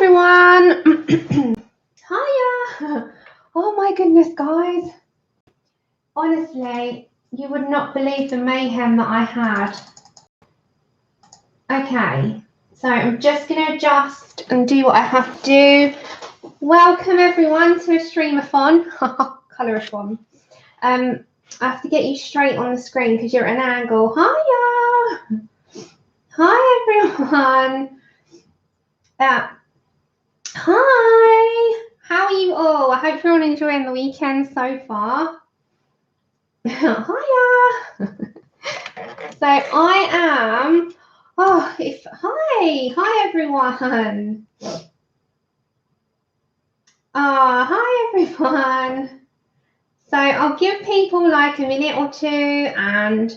everyone. Hiya. Oh my goodness, guys. Honestly, you would not believe the mayhem that I had. Okay, so I'm just going to adjust and do what I have to do. Welcome everyone to a streamathon. ColourAthon. I have to get you straight on the screen because you're at an angle. Hiya. Hi everyone. Hi, how are you all? I hope you're all enjoying the weekend so far. Hiya. So I am, hi everyone. Hi everyone. So I'll give people like a minute or two and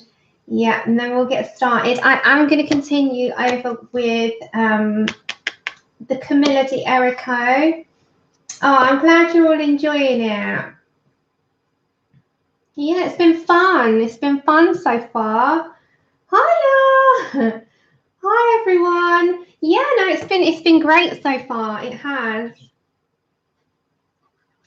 yeah, and then we'll get started. I am going to continue over with the Camilla derrico. Oh, I'm glad you're all enjoying it. Yeah, it's been fun. It's been fun so far. Hiya. Hi everyone. Yeah, no, it's been great so far. It has.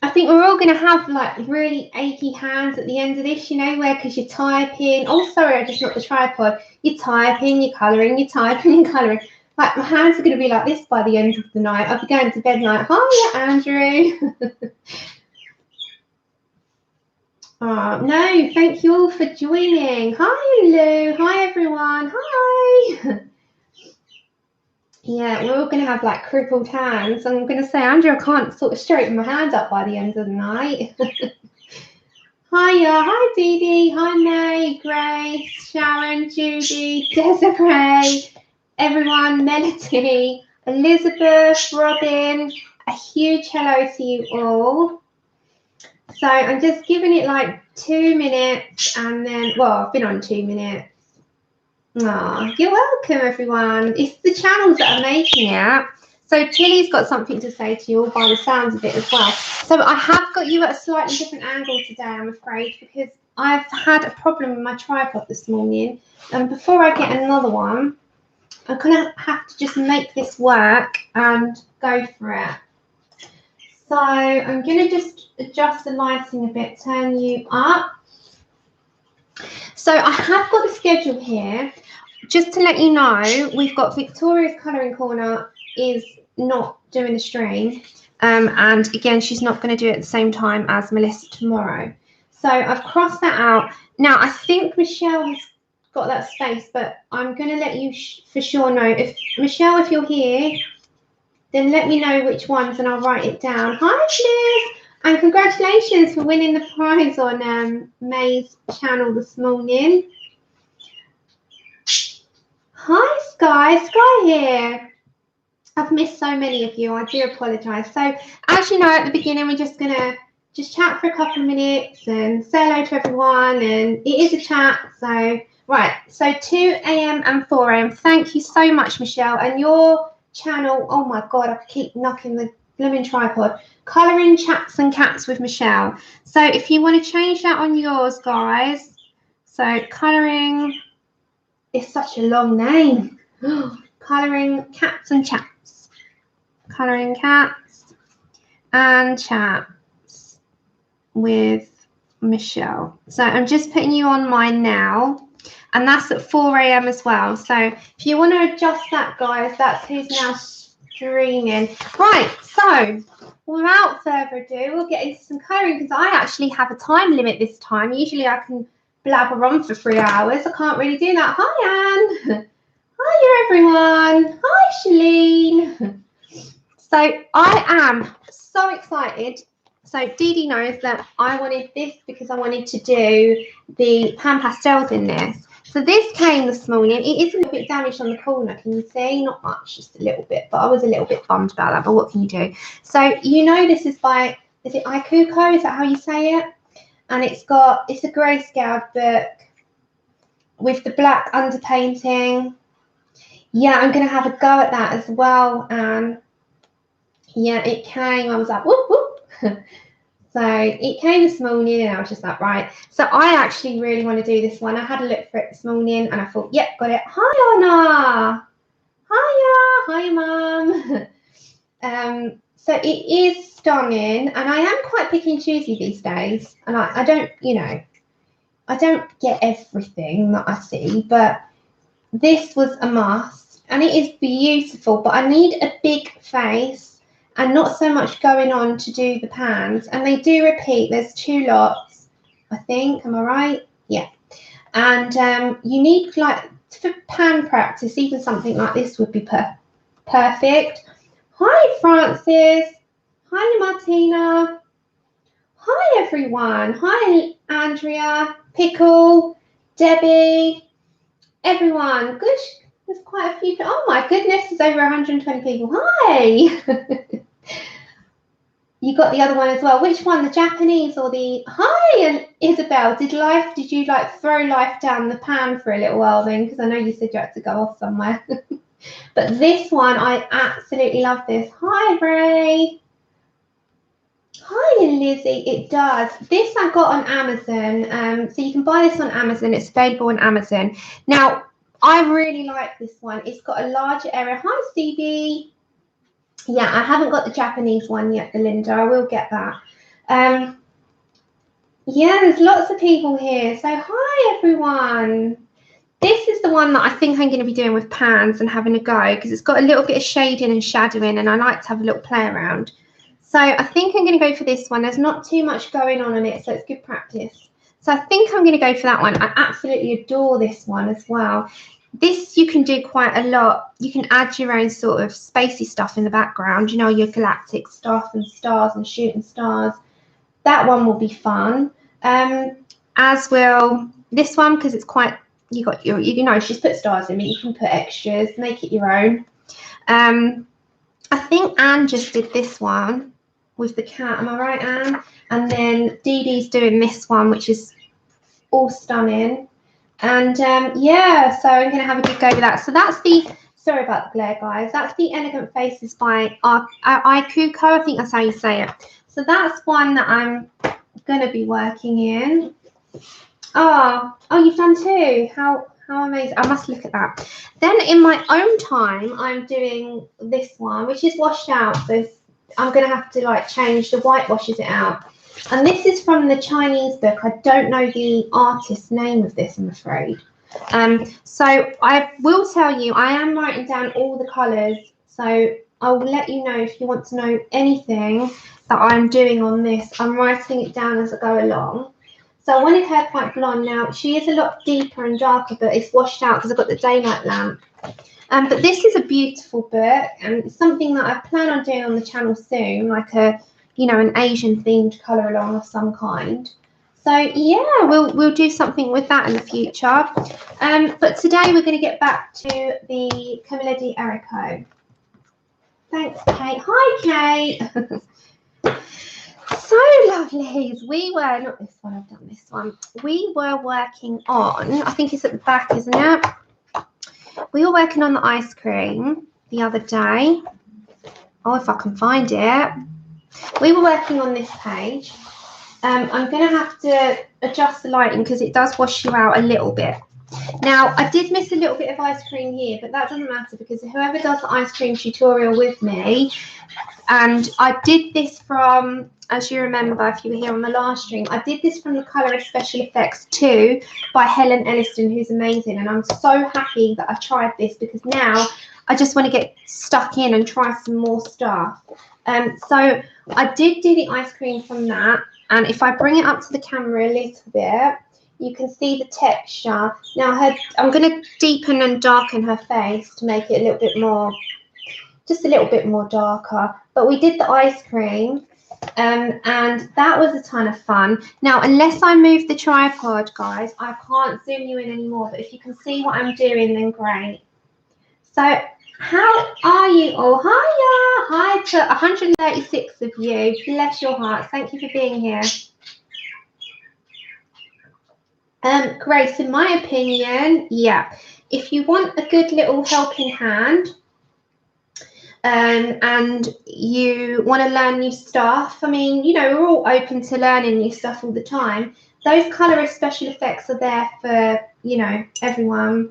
I think we're all going to have like really achy hands at the end of this, you know, where because you're typing. Oh, sorry, I just knocked the tripod. You're typing, you're colouring, you're typing, you're colouring. Like my hands are going to be like this by the end of the night. I'll be going to bed like, hiya, Andrew. Oh, no, thank you all for joining. Hi, Lou. Hi, everyone. Hi. Yeah, we're all going to have like crippled hands. I'm going to say, Andrew, I can't sort of straighten my hands up by the end of the night. Hiya. Hi, Dee Dee. Hi, May, Grace, Sharon, Judy, Desiree, everyone, Melody, Elizabeth, Robin. A huge hello to you all. So I'm just giving it like 2 minutes and then, well, I've been on 2 minutes. Oh, you're welcome, everyone. It's the channels that are making it. So Tilly's got something to say to you all by the sounds of it as well. So I have got you at a slightly different angle today, I'm afraid, because I've had a problem with my tripod this morning. And before I get another one, I'm going to have to just make this work and go for it. So I'm going to just adjust the lighting a bit, turn you up. So I have got the schedule here. Just to let you know, we've got Victoria's Colouring Corner is not doing the stream. And again, she's not going to do it at the same time as Melissa tomorrow. So I've crossed that out. Now, I think Michelle has got that space, but I'm going to let you for sure know. If Michelle, if you're here, then let me know which ones and I'll write it down. Hi, Liz. And congratulations for winning the prize on May's channel this morning. Hi, Sky. Sky here. I've missed so many of you. I do apologise. So, as you know, at the beginning, we're just going to chat for a couple of minutes and say hello to everyone. And it is a chat. So, right. So, 2 a.m. and 4 a.m. Thank you so much, Michelle. And your channel, oh my God, I keep knocking the blooming tripod. Colouring Chats and Cats with Michelle. So, if you want to change that on yours, guys. So, Colouring... It's such a long name. Colouring Cats and Chats. Colouring Cats and Chats with Michelle. So I'm just putting you on mine now. And that's at 4 a.m. as well. So if you want to adjust that, guys, that's who's now streaming. Right, so without further ado, we'll get into some colouring because I actually have a time limit this time. Usually I can blabber on for 3 hours. I can't really do that. Hi, Anne. Hi, everyone. Hi, Shalene. So I am so excited. So Dee Dee knows that I wanted this because I wanted to do the pan pastels in this. So this came this morning. It is a little bit damaged on the corner. Can you see? Not much, just a little bit. But I was a little bit bummed about that. But what can you do? So you know this is by, is it Ikuko? Is that how you say it? And it's a grayscale book with the black underpainting. Yeah, I'm going to have a go at that as well. And yeah, it came. I was like, whoop, whoop. So it came this morning and I was just like, right. So I actually really want to do this one. I had a look for it this morning and I thought, yep, got it. Hi, Anna. Hiya. Hi, Mum. So it is stunning, and I am quite picky and choosy these days, and I don't, you know, I don't get everything that I see, but this was a must, and it is beautiful, but I need a big face and not so much going on to do the pans, and they do repeat. There's 2 lots, I think. Am I right? Yeah. And you need, like, for pan practice, even something like this would be perfect. Hi, Francis. Hi, Martina. Hi, everyone. Hi, Andrea, Pickle, Debbie, everyone. Good. There's quite a few. Oh, my goodness. There's over 120 people. Hi. You got the other one as well. Which one? The Japanese or the... Hi, and Isabel. Did you, like, throw life down the pan for a little while then? Because I know you said you had to go off somewhere. But this one, I absolutely love this. Hi, Ray. Hi, Lizzie. It does. This I got on Amazon. So you can buy this on Amazon. It's available on Amazon. Now, I really like this one. It's got a larger area. Hi, Stevie. Yeah, I haven't got the Japanese one yet, Belinda. I will get that. Yeah, there's lots of people here. So hi, everyone. This is the one that I think I'm going to be doing with pans and having a go, because it's got a little bit of shading and shadowing, and I like to have a little play around. So I think I'm going to go for this one. There's not too much going on it, so it's good practice. So I think I'm going to go for that one. I absolutely adore this one as well. This you can do quite a lot. You can add your own sort of spacey stuff in the background, you know, your galactic stuff and stars and shooting stars. That one will be fun. As will this one, because it's quite, you got your, you know, she's put stars in it. You can put extras, make it your own. I think Anne just did this one with the cat. Am I right, Anne? And then Dee Dee's doing this one, which is all stunning. And yeah, so I'm going to have a good go with that. So that's the, sorry about the glare, guys. That's the Elegant Faces by Ikuko. I think that's how you say it. So that's one that I'm going to be working in. Oh, you've done 2. How amazing. I must look at that. Then in my own time, I'm doing this one, which is washed out. So I'm going to have to, like, change the white washes it out. And this is from the Chinese book. I don't know the artist's name of this, I'm afraid. So I will tell you, I am writing down all the colours. So I will let you know if you want to know anything that I'm doing on this. I'm writing it down as I go along. So I wanted her quite blonde. Now, she is a lot deeper and darker, but it's washed out because I've got the daylight lamp. But this is a beautiful book, and it's something that I plan on doing on the channel soon, like a, you know, an Asian themed colour along of some kind. So yeah, we'll do something with that in the future. But today we're going to get back to the Camilla derrico. Thanks, Kate. Hi, Kate. So lovelies. We were, not this one, I've done this one. We were working on, I think it's at the back, isn't it? We were working on the ice cream the other day. Oh, if I can find it. We were working on this page. I'm going to have to adjust the lighting because it does wash you out a little bit. Now, I did miss a little bit of ice cream here, but that doesn't matter because whoever does the ice cream tutorial with me, and I did this from, as you remember, if you were here on the last stream, I did this from the Colour Special Effects 2 by Helen Elliston, who's amazing. And I'm so happy that I tried this because now I just want to get stuck in and try some more stuff. So I did do the ice cream from that. And if I bring it up to the camera a little bit, you can see the texture. Now, I'm going to deepen and darken her face to make it a little bit more, just a little bit more darker. But we did the ice cream, and that was a ton of fun. Now, unless I move the tripod, guys, I can't zoom you in anymore. But if you can see what I'm doing, then great. So how are you all? Hiya! Hi to 136 of you. Bless your hearts. Thank you for being here. Grace, in my opinion, yeah. If you want a good little helping hand, and you want to learn new stuff, I mean, you know, we're all open to learning new stuff all the time. Those Colour Special Effects are there for, you know, everyone.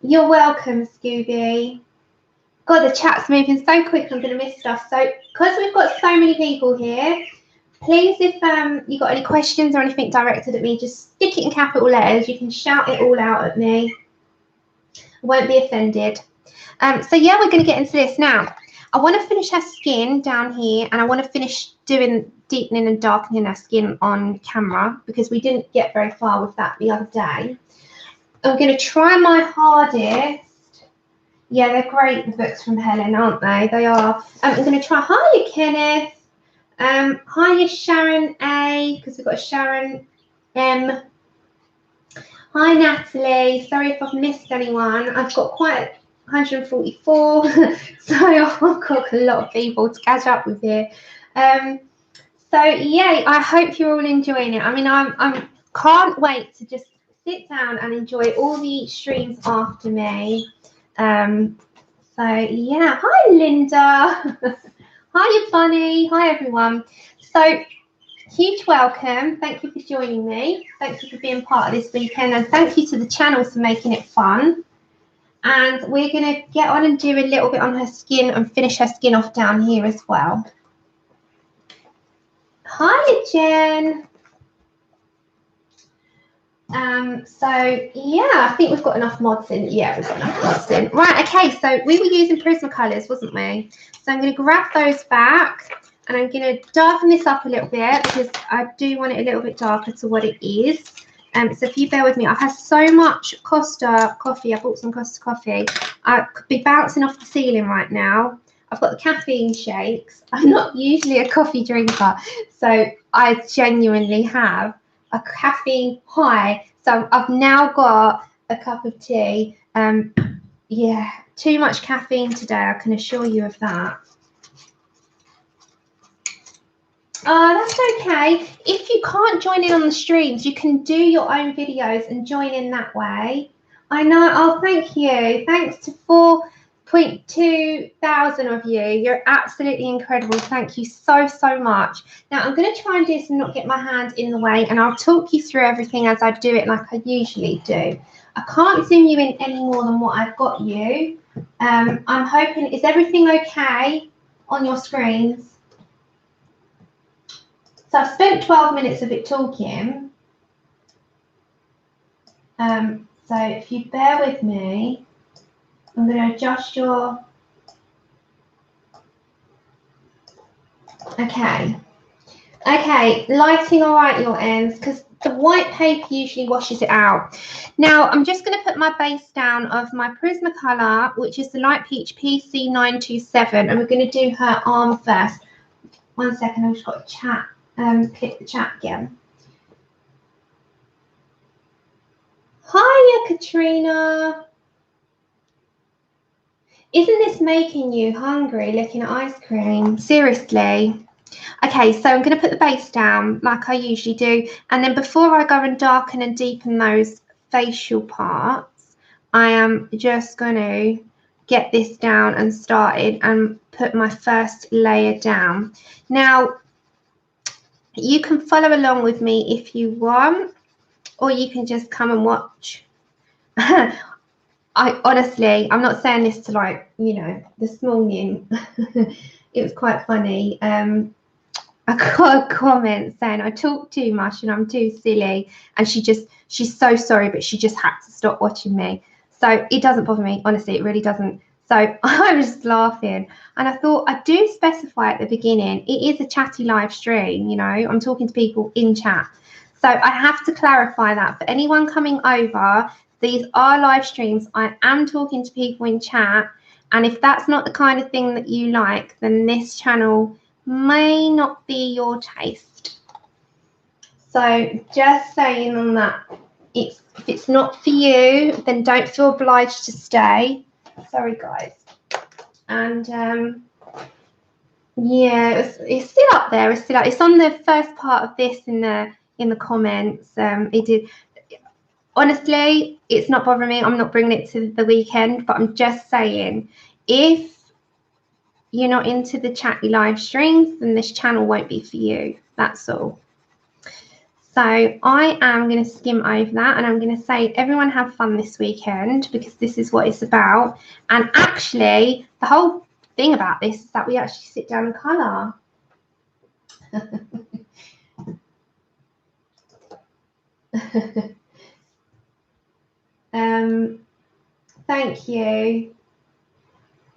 You're welcome, Scooby. God, the chat's moving so quick, I'm going to miss stuff. So, because we've got so many people here, please, if you got any questions or anything directed at me, just stick it in capital letters. You can shout it all out at me. I won't be offended. So, yeah, we're going to get into this now. I want to finish her skin down here, and I want to finish doing deepening and darkening her skin on camera because we didn't get very far with that the other day. I'm going to try my hardest. Yeah, they're great, the books from Helen, aren't they? They are. I'm going to try. Hiya, Kenneth. Hiya, Sharon A, because we've got Sharon M. Hi, Natalie. Sorry if I've missed anyone. I've got quite 144, so I've got a lot of people to catch up with here. So, yeah, I hope you're all enjoying it. I mean, I can't wait to just sit down and enjoy all the streams after me. So yeah, hi Linda. Hi Bunny. Hi everyone. So huge welcome. Thank you for joining me. Thank you for being part of this weekend, and thank you to the channel for making it fun. And we're gonna get on and do a little bit on her skin and finish her skin off down here as well. Hi Jen. So yeah, I think we've got enough mods in. Yeah, we've got enough mods in. Right, okay, so we were using Prismacolors, wasn't we? So I'm going to grab those back and I'm going to darken this up a little bit because I do want it a little bit darker to what it is. So if you bear with me, I've had so much Costa coffee. I bought some Costa coffee. I could be bouncing off the ceiling right now. I've got the caffeine shakes. I'm not usually a coffee drinker, so I genuinely have a caffeine high. So I've now got a cup of tea. Yeah, too much caffeine today, I can assure you of that. That's okay. If you can't join in on the streams, you can do your own videos and join in that way. I know. Oh, thank you. Thanks to 4.2 thousand of you. You're absolutely incredible. Thank you so, so much. Now, I'm going to try and do this and not get my hand in the way, and I'll talk you through everything as I do it like I usually do. I can't zoom you in any more than what I've got you. I'm hoping, is everything okay on your screens? So I've spent 12 minutes of it talking. So if you bear with me, I'm going to adjust your... Okay. Okay, lighting all right your ends, because the white paper usually washes it out. Now, I'm just going to put my base down of my Prismacolor, which is the Light Peach PC927, and we're going to do her arm first. 1 second, I've just got to chat. Click the chat again. Hiya, Katrina. Isn't this making you hungry looking at ice cream? Seriously. Okay, so I'm going to put the base down like I usually do. And then before I go and darken and deepen those facial parts, I am just going to get this down and started and put my first layer down. Now, you can follow along with me if you want, or you can just come and watch. Honestly, I'm not saying this to, like, you know, this morning. It was quite funny. I got a comment saying I talk too much and I'm too silly, and she's so sorry, but she just had to stop watching me. So it doesn't bother me, honestly, it really doesn't. So I was just laughing, and I thought I do specify at the beginning, it is a chatty live stream, you know, I'm talking to people in chat. So I have to clarify that for anyone coming over, these are live streams. I am talking to people in chat, and if that's not the kind of thing that you like, then this channel may not be your taste. So just saying on that, if it's not for you, then don't feel obliged to stay. Sorry guys. And yeah, it's still up there. It's still up. It's on the first part of this in the comments. It did. Honestly, it's not bothering me. I'm not bringing it to the weekend, but I'm just saying, if you're not into the chatty live streams, then this channel won't be for you. That's all. So So I am going to skim over that, and I'm going to say everyone have fun this weekend, because this is what it's about. And actually, the whole thing about this is that we actually sit down and colour. Thank you.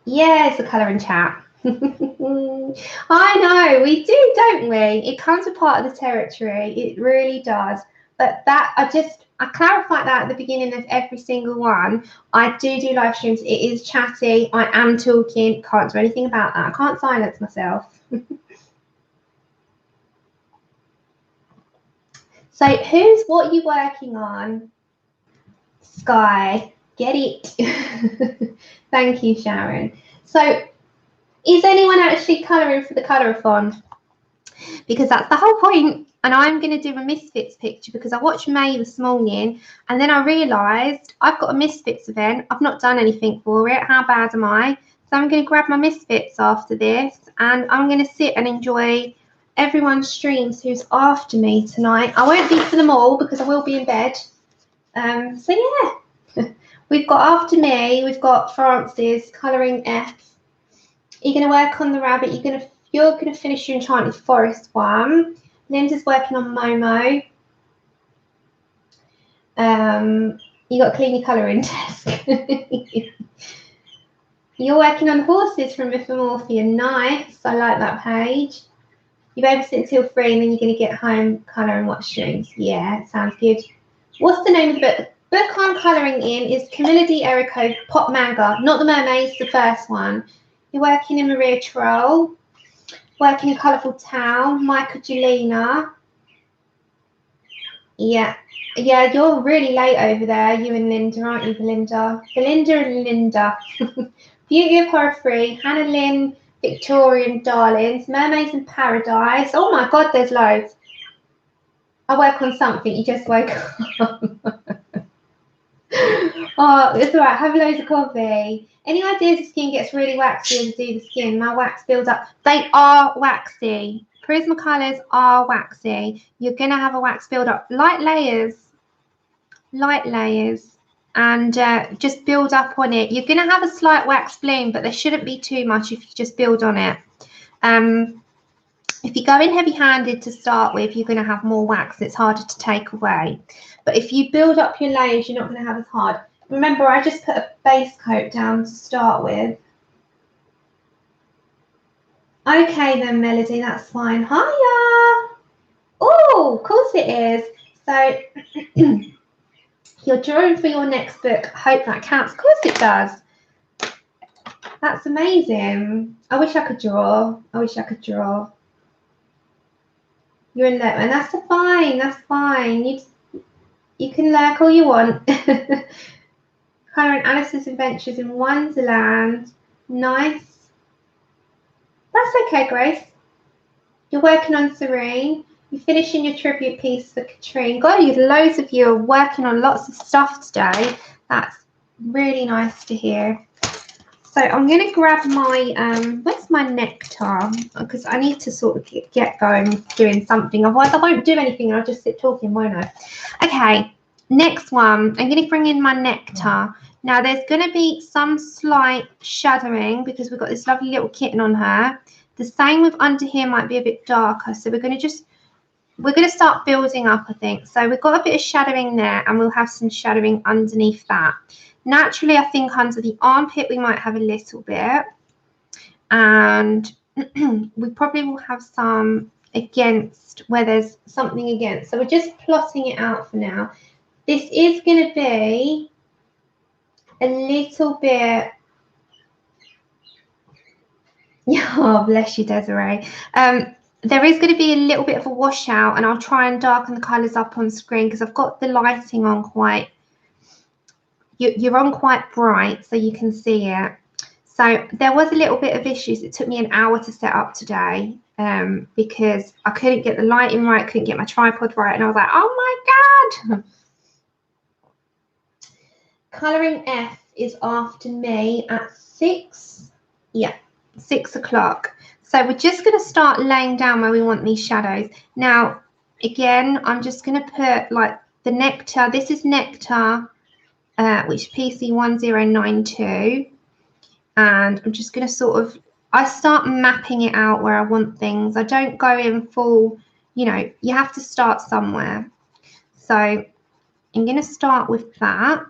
Yeah, it's a colouring chat. I know, we do, don't we? It comes a part of the territory. It really does. But that, I clarify that at the beginning of every single one. I do live streams. It is chatty. I am talking. Can't do anything about that. I can't silence myself. So what are you working on? Sky, get it. Thank you, Sharon. So is anyone actually colouring for the ColourAthon? Because that's the whole point. And I'm going to do a Misfits picture because I watched May this morning, and then I realised I've got a Misfits event. I've not done anything for it. How bad am I? So I'm going to grab my Misfits after this, and I'm going to sit and enjoy everyone's streams who's after me tonight. I won't be for them all because I will be in bed. So yeah, we've got after me, we've got Francis colouring F. You're going to work on the rabbit. You're going to finish your Enchanted Forest one. Linda's working on Momo. You got to clean your colouring desk. You're working on the horses from Mythomorphia. Nice. I like that page. You babysit until 3, and then you're going to get home, colour and watch streams. Yeah, sounds good. What's the name of the book? The book I'm colouring in is Camilla derrico Pop Manga. Not the mermaids, the first one. You're working in Maria Troll. Working in Colourful Town, Michael Julina. Yeah, you're really late over there, you and Linda, aren't you, Belinda? Belinda and Linda. Beauty of Horror Free, Hannah Lynn, Victorian Darlings, Mermaids in Paradise. Oh my God, there's loads. I work on something, you just woke up. Oh, it's all right, have loads of coffee. Any ideas the skin gets really waxy as I do the skin? My wax builds up. They are waxy. Prismacolors are waxy. You're going to have a wax build up. Light layers, and just build up on it. You're going to have a slight wax bloom, but there shouldn't be too much if you just build on it. If you go in heavy-handed to start with, you're going to have more wax. It's harder to take away. But if you build up your layers, you're not going to have as hard. Remember, I just put a base coat down to start with. Okay then, Melody, that's fine. Hiya! Oh, of course it is. So you're drawing for your next book. Hope that counts. Of course it does. That's amazing. I wish I could draw. You're in there, and that's fine. That's fine. You can lurk all you want. Colouring Alice's Adventures in Wonderland. Nice. That's okay, Grace. You're working on Serene. You're finishing your tribute piece for Katrine. God, loads of you are working on lots of stuff today. That's really nice to hear. So I'm going to grab my, where's my nectar? Because I need to sort of get going doing something. Otherwise I won't do anything. I'll just sit talking, won't I? Okay, next one. I'm going to bring in my nectar. Now there's going to be some slight shadowing because we've got this lovely little kitten on her. The same with under here might be a bit darker. So we're going to start building up, I think. So we've got a bit of shadowing there, and we'll have some shadowing underneath that. Naturally, I think under the armpit we might have a little bit, and we probably will have some against where there's something against. So we're just plotting it out for now. This is going to be a little bit. Oh, bless you, Desiree. There is going to be a little bit of a washout, and I'll try and darken the colours up on screen because I've got the lighting on quite. You're on quite bright, so you can see it. So there was a little bit of issues. It took me an hour to set up today because I couldn't get the lighting right, couldn't get my tripod right, and I was like, oh my God. Colouring F is after me at 6. Yeah, 6 o'clock. So we're just going to start laying down where we want these shadows. Now, again, I'm just going to put like the nectar. This is nectar, which is PC1092. And I'm just going to sort of, I start mapping it out where I want things. I don't go in full, you know, you have to start somewhere. So I'm going to start with that.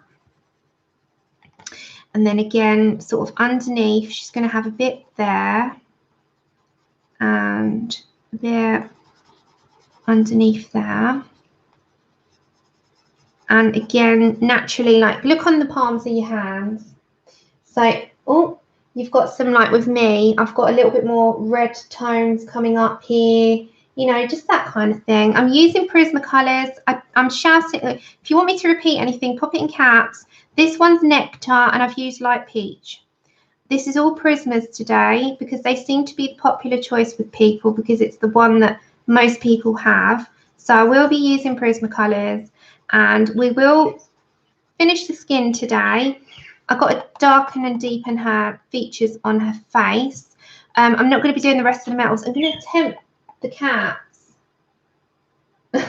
And then again, sort of underneath, she's going to have a bit there and a bit underneath there. And again, naturally, like, look on the palms of your hands. So, oh, you've got some, like with me, I've got a little bit more red tones coming up here, you know, just that kind of thing. I'm using Prismacolors. I'm shouting. If you want me to repeat anything, pop it in caps. This one's Nectar, and I've used Light Peach. This is all Prismas today because they seem to be the popular choice with people because it's the one that most people have. So I will be using Prismacolors, and we will finish the skin today. I've got to darken and deepen her features on her face. I'm not going to be doing the rest of the metals. I'm going to attempt the caps.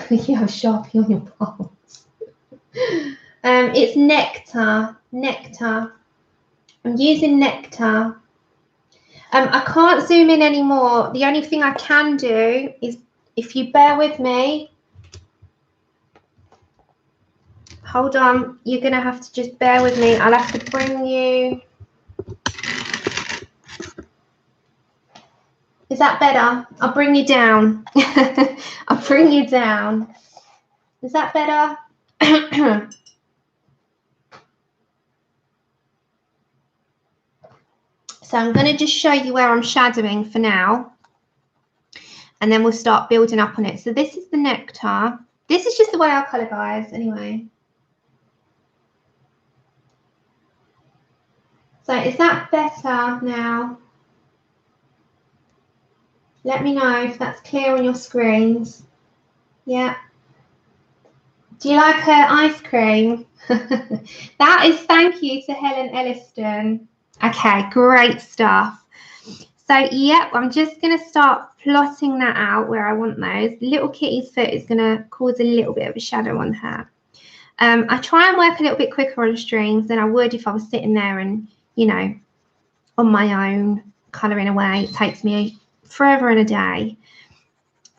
You have Sharpie on your palms. It's Nectar. Nectar. I'm using Nectar. I can't zoom in anymore. The only thing I can do is, if you bear with me, hold on, you're going to have to just bear with me. I'll have to bring you. Is that better? I'll bring you down. I'll bring you down. Is that better? So I'm going to just show you where I'm shadowing for now. And then we'll start building up on it. So this is the Nectar. This is just the way I colour, guys, anyway. So is that better now? Let me know if that's clear on your screens. Yeah. Do you like her ice cream? That is thank you to Helen Elliston. Okay, great stuff. So, yep, I'm just going to start plotting that out where I want those. Little Kitty's foot is going to cause a little bit of a shadow on her. I try and work a little bit quicker on streams than I would if I was sitting there and, you know, on my own, colouring away. It takes me forever and a day.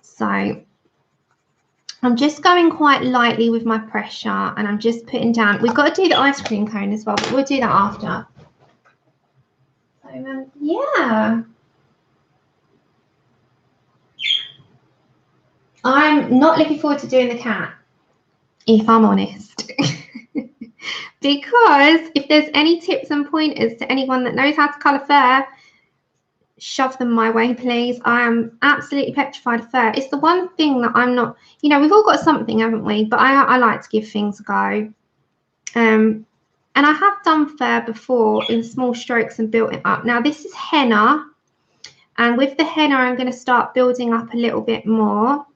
So I'm just going quite lightly with my pressure, and I'm just putting down. We've got to do the ice cream cone as well, but we'll do that after. So, yeah. I'm not looking forward to doing the cat, if I'm honest. Because if there's any tips and pointers to anyone that knows how to colour fur, shove them my way, please. I am absolutely petrified of fur. It's the one thing that I'm not, you know, we've all got something, haven't we? But I like to give things a go. And I have done fur before in small strokes and built it up. Now this is henna. And with the henna, I'm going to start building up a little bit more.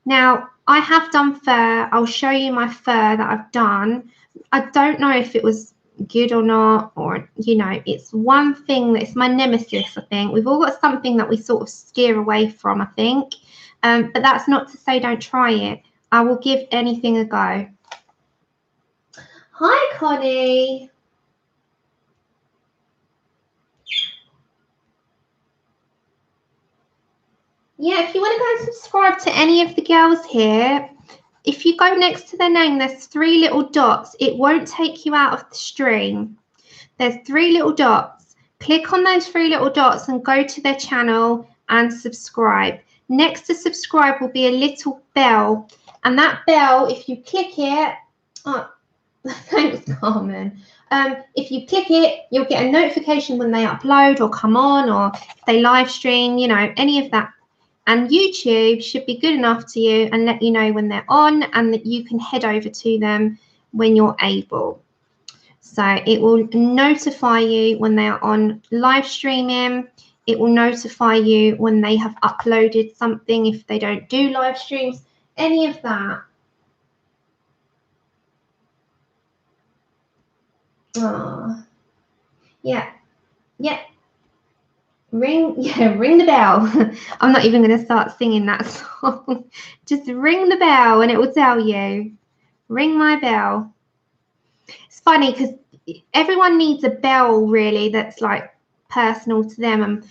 Now, I have done fur. I'll show you my fur that I've done. I don't know if it was good or not, or, you know, it's one thing that's my nemesis, I think. We've all got something that we sort of steer away from, I think. But that's not to say don't try it. I will give anything a go. Hi, Connie. Yeah, if you want to go and subscribe to any of the girls here, if you go next to their name, there's 3 little dots. It won't take you out of the stream. There's 3 little dots. Click on those 3 little dots and go to their channel and subscribe. Next to subscribe will be a little bell. And that bell, if you click it, oh, thanks, Carmen. If you click it, you'll get a notification when they upload or come on, or if they live stream, you know, any of that. And YouTube should be good enough to you and let you know when they're on, and that you can head over to them when you're able. So it will notify you when they are on live streaming. It will notify you when they have uploaded something if they don't do live streams, any of that. Oh, yeah, yeah. Ring the bell. I'm not even going to start singing that song. Just ring the bell and it will tell you. Ring my bell. It's funny because everyone needs a bell really that's like personal to them, and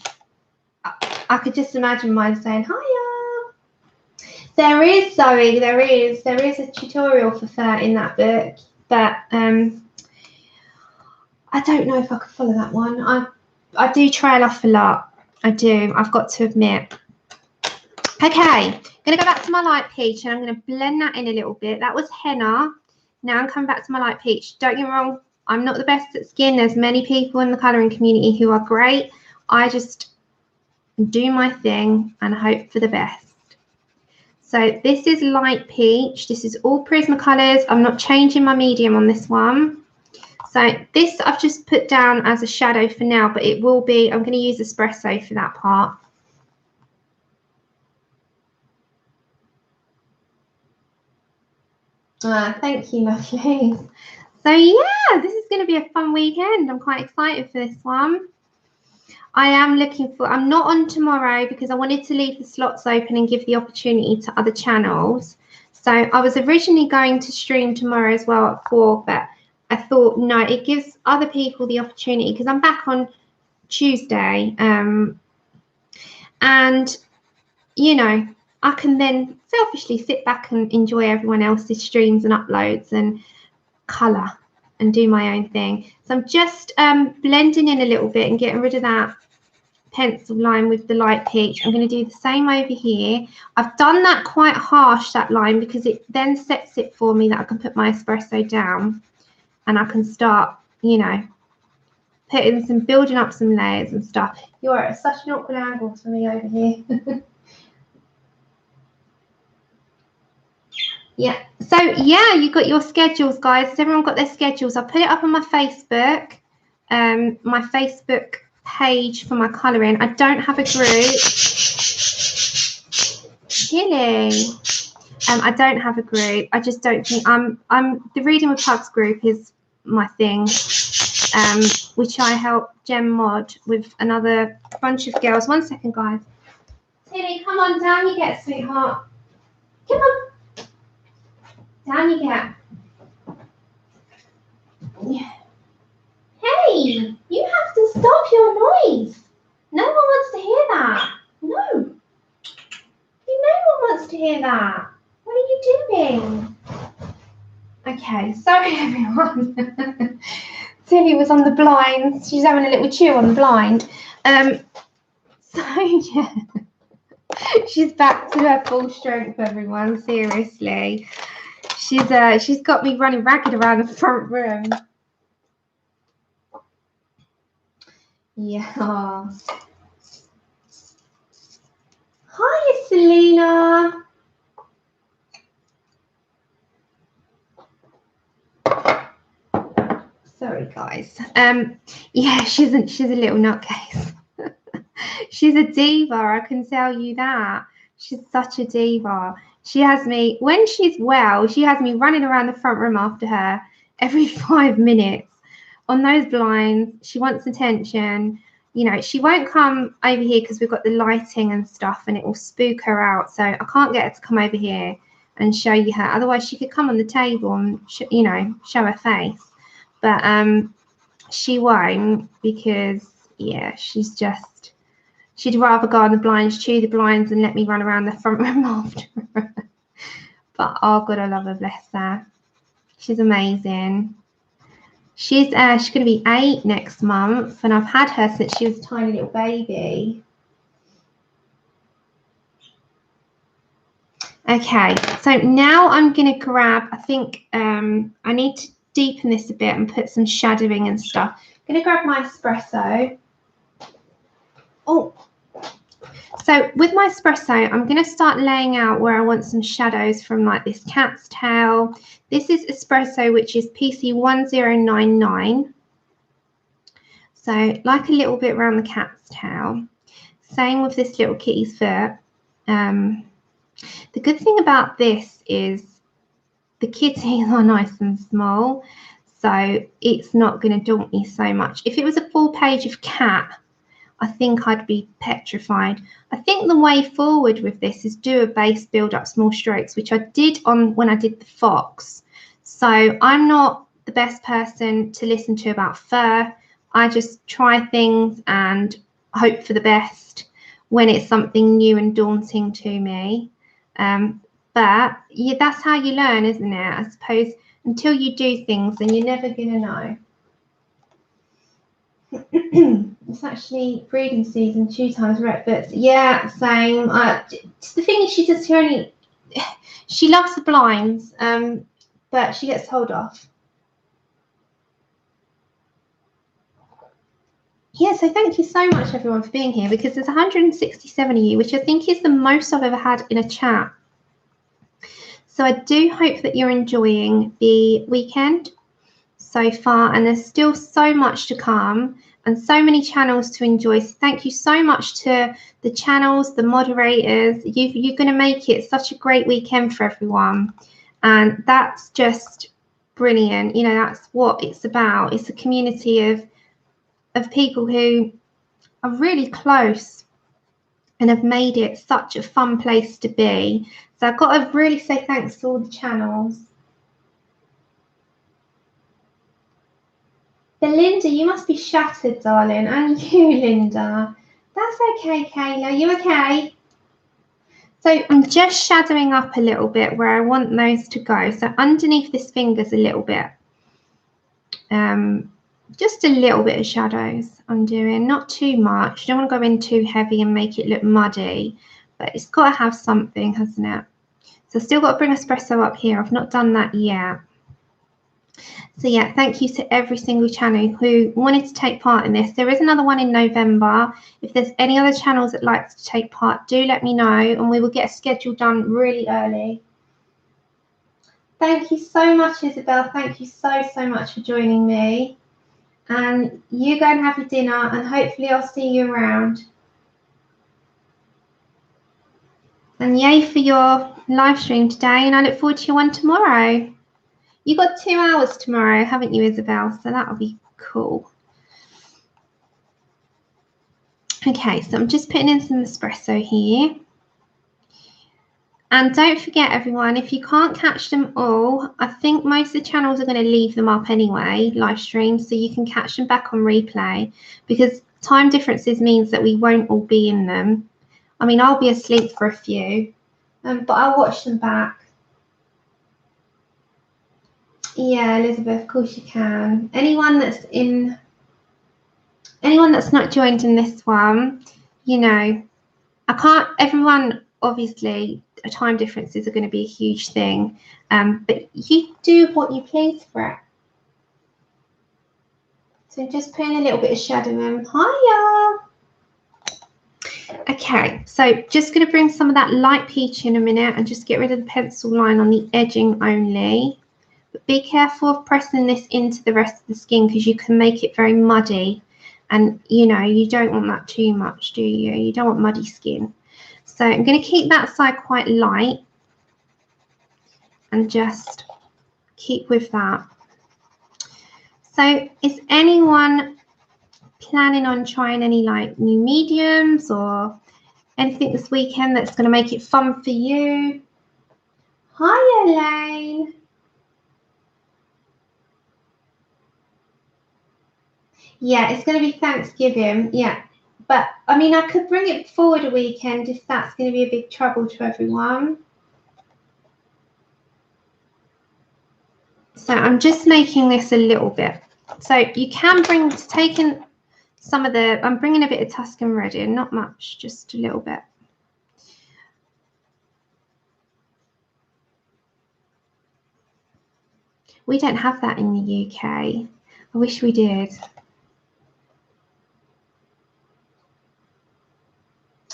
I could just imagine mine saying hiya. There is, Zoe, there is a tutorial for that in that book, but I don't know if I could follow that one. I do trail off a lot. I do, I've got to admit. Okay, I'm going to go back to my light peach and I'm going to blend that in a little bit. That was henna. Now I'm coming back to my light peach. Don't get me wrong, I'm not the best at skin. There's many people in the colouring community who are great. I just do my thing and hope for the best. So this is light peach. This is all Prismacolors. I'm not changing my medium on this one. So this I've just put down as a shadow for now, but it will be, I'm going to use espresso for that part. Thank you, lovely. So yeah, this is going to be a fun weekend. I'm quite excited for this one. I am looking for, I'm not on tomorrow because I wanted to leave the slots open and give the opportunity to other channels. So I was originally going to stream tomorrow as well at 4, but I thought, no, it gives other people the opportunity because I'm back on Tuesday. And, you know, I can then selfishly sit back and enjoy everyone else's streams and uploads and colour and do my own thing. So I'm just blending in a little bit and getting rid of that pencil line with the light peach. I'm going to do the same over here. I've done that quite harsh, that line, because it then sets it for me that I can put my espresso down and I can start, you know, building up some layers and stuff. You're at such an awkward angle for me over here. Yeah, so yeah, you got your schedules, guys. Has everyone got their schedules? I'll put it up on my Facebook page for my colouring. I don't have a group. Really? I don't have a group. I just don't think the Reading with Pugs group is my thing, which I help Gem mod with another bunch of girls. 1 second, guys. Tilly, come on, down you get, sweetheart. Come on. Down you get. Yeah. Hey, you have to stop your noise. No one wants to hear that. No. No one wants to hear that. What are you doing? Okay, sorry everyone. Tilly was on the blind. She's having a little chew on the blind. So yeah. She's back to her full strength, everyone. Seriously. She's got me running ragged around the front room. Yeah. Hi, Selena. Sorry, guys. Yeah, she's a little nutcase. She's a diva, I can tell you that. She's such a diva. She has me, when she's well, she has me running around the front room after her every 5 minutes on those blinds. She wants attention. You know, she won't come over here because we've got the lighting and stuff and it will spook her out. So I can't get her to come over here and show you her. Otherwise, she could come on the table and, you know, show her face. But she won't because, yeah, she's just, she'd rather go on the blinds, chew the blinds and let me run around the front room after her. But, oh, God, I love her, bless her. She's amazing. She's going to be 8 next month, and I've had her since she was a tiny little baby. Okay, so now I'm going to grab, I think I need to deepen this a bit and put some shadowing and stuff. I'm going to grab my espresso. Oh, so with my espresso, I'm going to start laying out where I want some shadows from, like this cat's tail. This is espresso, which is PC 1099. So like a little bit around the cat's tail. Same with this little kitty's foot. The good thing about this is the kitties are nice and small, so it's not going to daunt me so much. If it was a full page of cat, I think I'd be petrified. I think the way forward with this is do a base, build up small strokes, which I did on when I did the fox. So I'm not the best person to listen to about fur. I just try things and hope for the best when it's something new and daunting to me. But yeah, that's how you learn, isn't it? I suppose until you do things, then you're never going to know. It's actually breeding season 2 times red, but yeah, same. The thing is, she loves the blinds, but she gets told off. Yeah, so thank you so much everyone for being here, because there's 167 of you, which I think is the most I've ever had in a chat. So I do hope that you're enjoying the weekend so far, and there's still so much to come and so many channels to enjoy. So thank you so much to the channels, the moderators. You're going to make it such a great weekend for everyone, and that's just brilliant. You know, that's what it's about. It's a community of people who are really close and have made it such a fun place to be. So I've got to really say thanks to all the channels. Belinda, you must be shattered, darling. And you, Linda. That's okay, Kayla. You okay? So I'm just shadowing up a little bit where I want those to go. So underneath this finger's a little bit. Just a little bit of shadows I'm doing, not too much. You don't want to go in too heavy and make it look muddy, but it's got to have something, hasn't it? So I've still got to bring espresso up here. I've not done that yet. So yeah, thank you to every single channel who wanted to take part in this. There is another one in November. If there's any other channels that like to take part, do let me know, and we will get a schedule done really early. Thank you so much, Isabel. Thank you so much for joining me. And you go and have your dinner, and hopefully I'll see you around. And yay for your live stream today, and I look forward to your one tomorrow. You got 2 hours tomorrow, haven't you, Isabel? So that'll be cool. Okay, so I'm just putting in some espresso here. And don't forget, everyone, if you can't catch them all, I think most of the channels are going to leave them up anyway, live streams, so you can catch them back on replay, because time differences means that we won't all be in them. I mean, I'll be asleep for a few, but I'll watch them back. Yeah, Elizabeth, of course you can. Anyone that's not joined in this one, you know, everyone, obviously, time differences are going to be a huge thing, but you do what you please for it. So just putting a little bit of shadow in. Hiya! Okay, so just going to bring some of that light peach in a minute and just get rid of the pencil line on the edging only. But be careful of pressing this into the rest of the skin, because you can make it very muddy, and you know, you don't want that too much, do you? You don't want muddy skin. So I'm going to keep that side quite light and just keep with that. So is anyone planning on trying any like new mediums or anything this weekend that's going to make it fun for you? Hi, Elaine. Yeah, it's going to be Thanksgiving. Yeah. But, I mean, I could bring it forward a weekend if that's going to be a big trouble to everyone. So I'm just making this a little bit. So you can taking some of the, I'm bringing a bit of Tuscan red in, not much, just a little bit. We don't have that in the UK. I wish we did.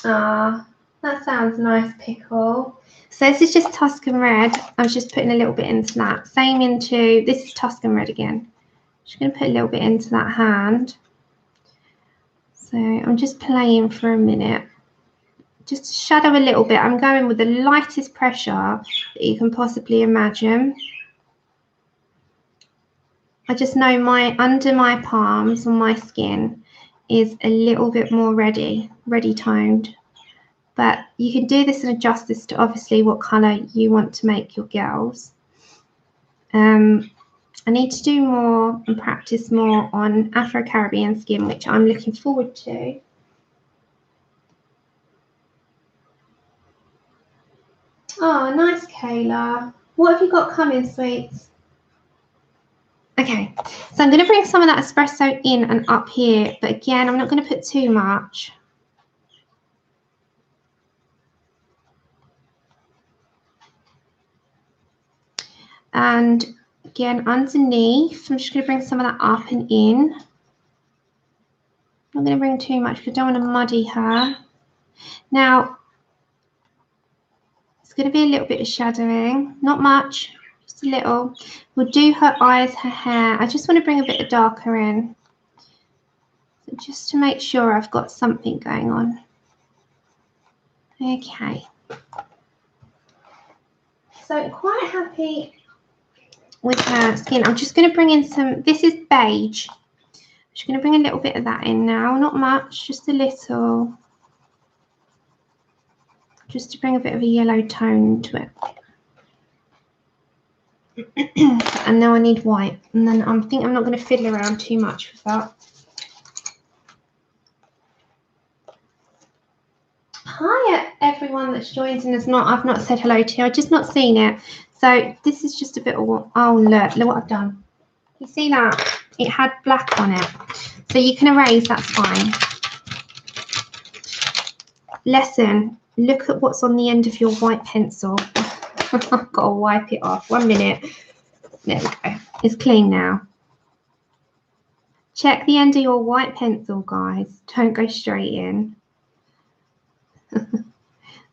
Ah, that sounds nice, pickle. So this is just Tuscan red. I was just putting a little bit into that. Same into, this is Tuscan red again. Just going to put a little bit into that hand. So I'm just playing for a minute. Just shadow a little bit. I'm going with the lightest pressure that you can possibly imagine. I just know under my palms on my skin is a little bit more ready toned. But you can do this and adjust this to obviously what colour you want to make your girls. I need to do more and practice more on Afro-Caribbean skin, which I'm looking forward to. Oh, nice, Kayla. What have you got coming, sweets? Okay, so I'm going to bring some of that espresso in and up here, but again, I'm not going to put too much. And again, underneath, I'm just going to bring some of that up and in. I'm not going to bring too much because I don't want to muddy her. Now, it's going to be a little bit of shadowing, not much, just a little. We'll do her eyes, her hair. I just want to bring a bit of darker in, so just to make sure I've got something going on. Okay. So quite happy with her skin. I'm just going to bring in some, this is beige. I'm just going to bring a little bit of that in now, not much, just a little. Just to bring a bit of a yellow tone to it. And now I need white. And then I think I'm not going to fiddle around too much with that. Hi everyone that's joined and I've not said hello to you. I've just not seen it. So this is just a bit of what, oh look what I've done. You see that? It had black on it. So you can erase, that's fine. Lesson, look at what's on the end of your white pencil. I've got to wipe it off. 1 minute. There we go. It's clean now. Check the end of your white pencil, guys. Don't go straight in.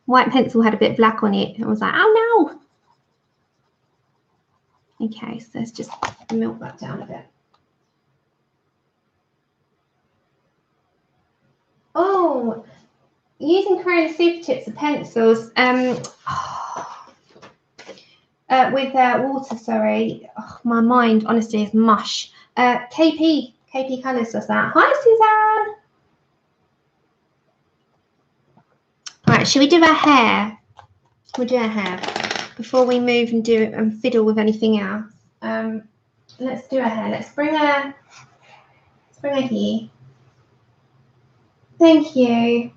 White pencil had a bit of black on it. I was like, oh no. Okay, so let's just milk that down a bit. Oh, using Crayola Super Tips and pencils with water, sorry. Oh, my mind honestly is mush. KP Colours does that. Hi, Suzanne. Right, should we do our hair? We'll do our hair before we move and do it and fiddle with anything else. Let's do our hair. Let's bring her here. Thank you.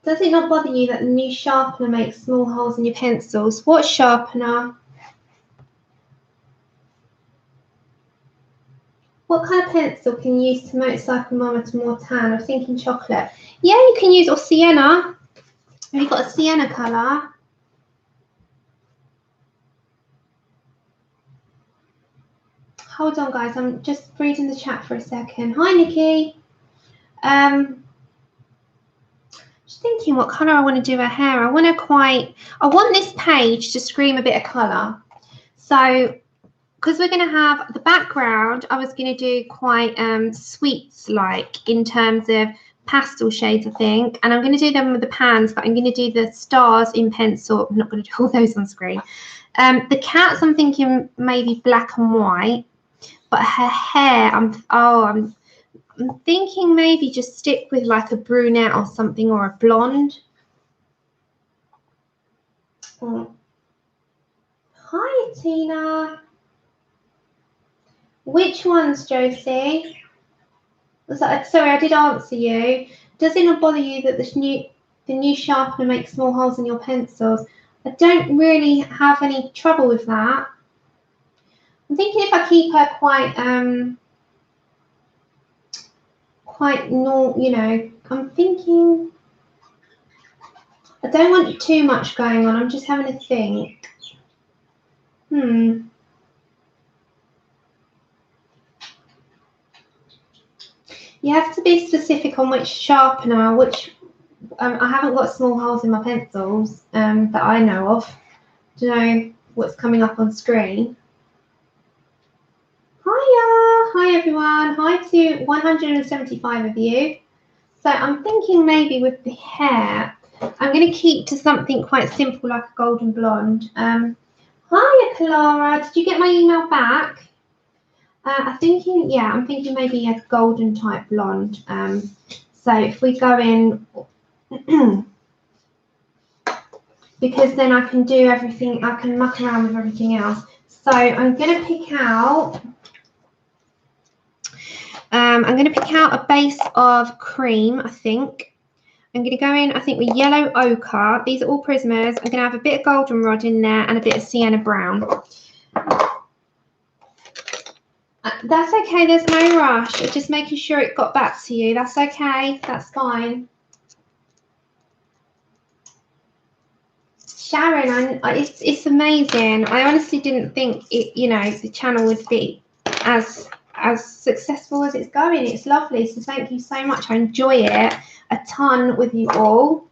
Does it not bother you that the new sharpener makes small holes in your pencils? What sharpener? What kind of pencil can you use to motorcycle mama to more tan? I'm thinking chocolate. Yeah, you can use, or sienna. Have you got a sienna colour? Hold on, guys. I'm just reading the chat for a second. Hi, Nikki. Just thinking what colour I want to do her hair. I want this page to scream a bit of colour. So, because we're going to have the background, I was going to do quite sweets-like in terms of pastel shades, I think. And I'm going to do them with the pans, but I'm going to do the stars in pencil. I'm not going to do all those on screen. The cats, I'm thinking maybe black and white. But her hair, I'm thinking maybe just stick with like a brunette or something, or a blonde. Oh. Hi, Tina. Which ones, Josie? Sorry, I did answer you. Does it not bother you that the new sharpener makes small holes in your pencils? I don't really have any trouble with that. I'm thinking if I keep her quite normal, you know, I'm thinking I don't want too much going on. I'm just having a think. You have to be specific on which sharpener, which I haven't got small holes in my pencils that I know of. Don't know what's coming up on screen. Hiya, hi everyone. Hi to 175 of you. So I'm thinking maybe with the hair, I'm going to keep to something quite simple like a golden blonde. Hiya, Clara. Did you get my email back? I'm thinking maybe a golden type blonde. So if we go in, because then I can do everything, I can muck around with everything else. So I'm going to pick out, a base of cream, I think. I'm going to go in, I think, with yellow ochre. These are all Prismas. I'm going to have a bit of goldenrod in there and a bit of sienna brown. That's okay. There's no rush. I'm just making sure it got back to you. That's okay. That's fine. Sharon, it's amazing. I honestly didn't think it, the channel would be as successful as it's going. It's lovely. So thank you so much. I enjoy it a ton with you all.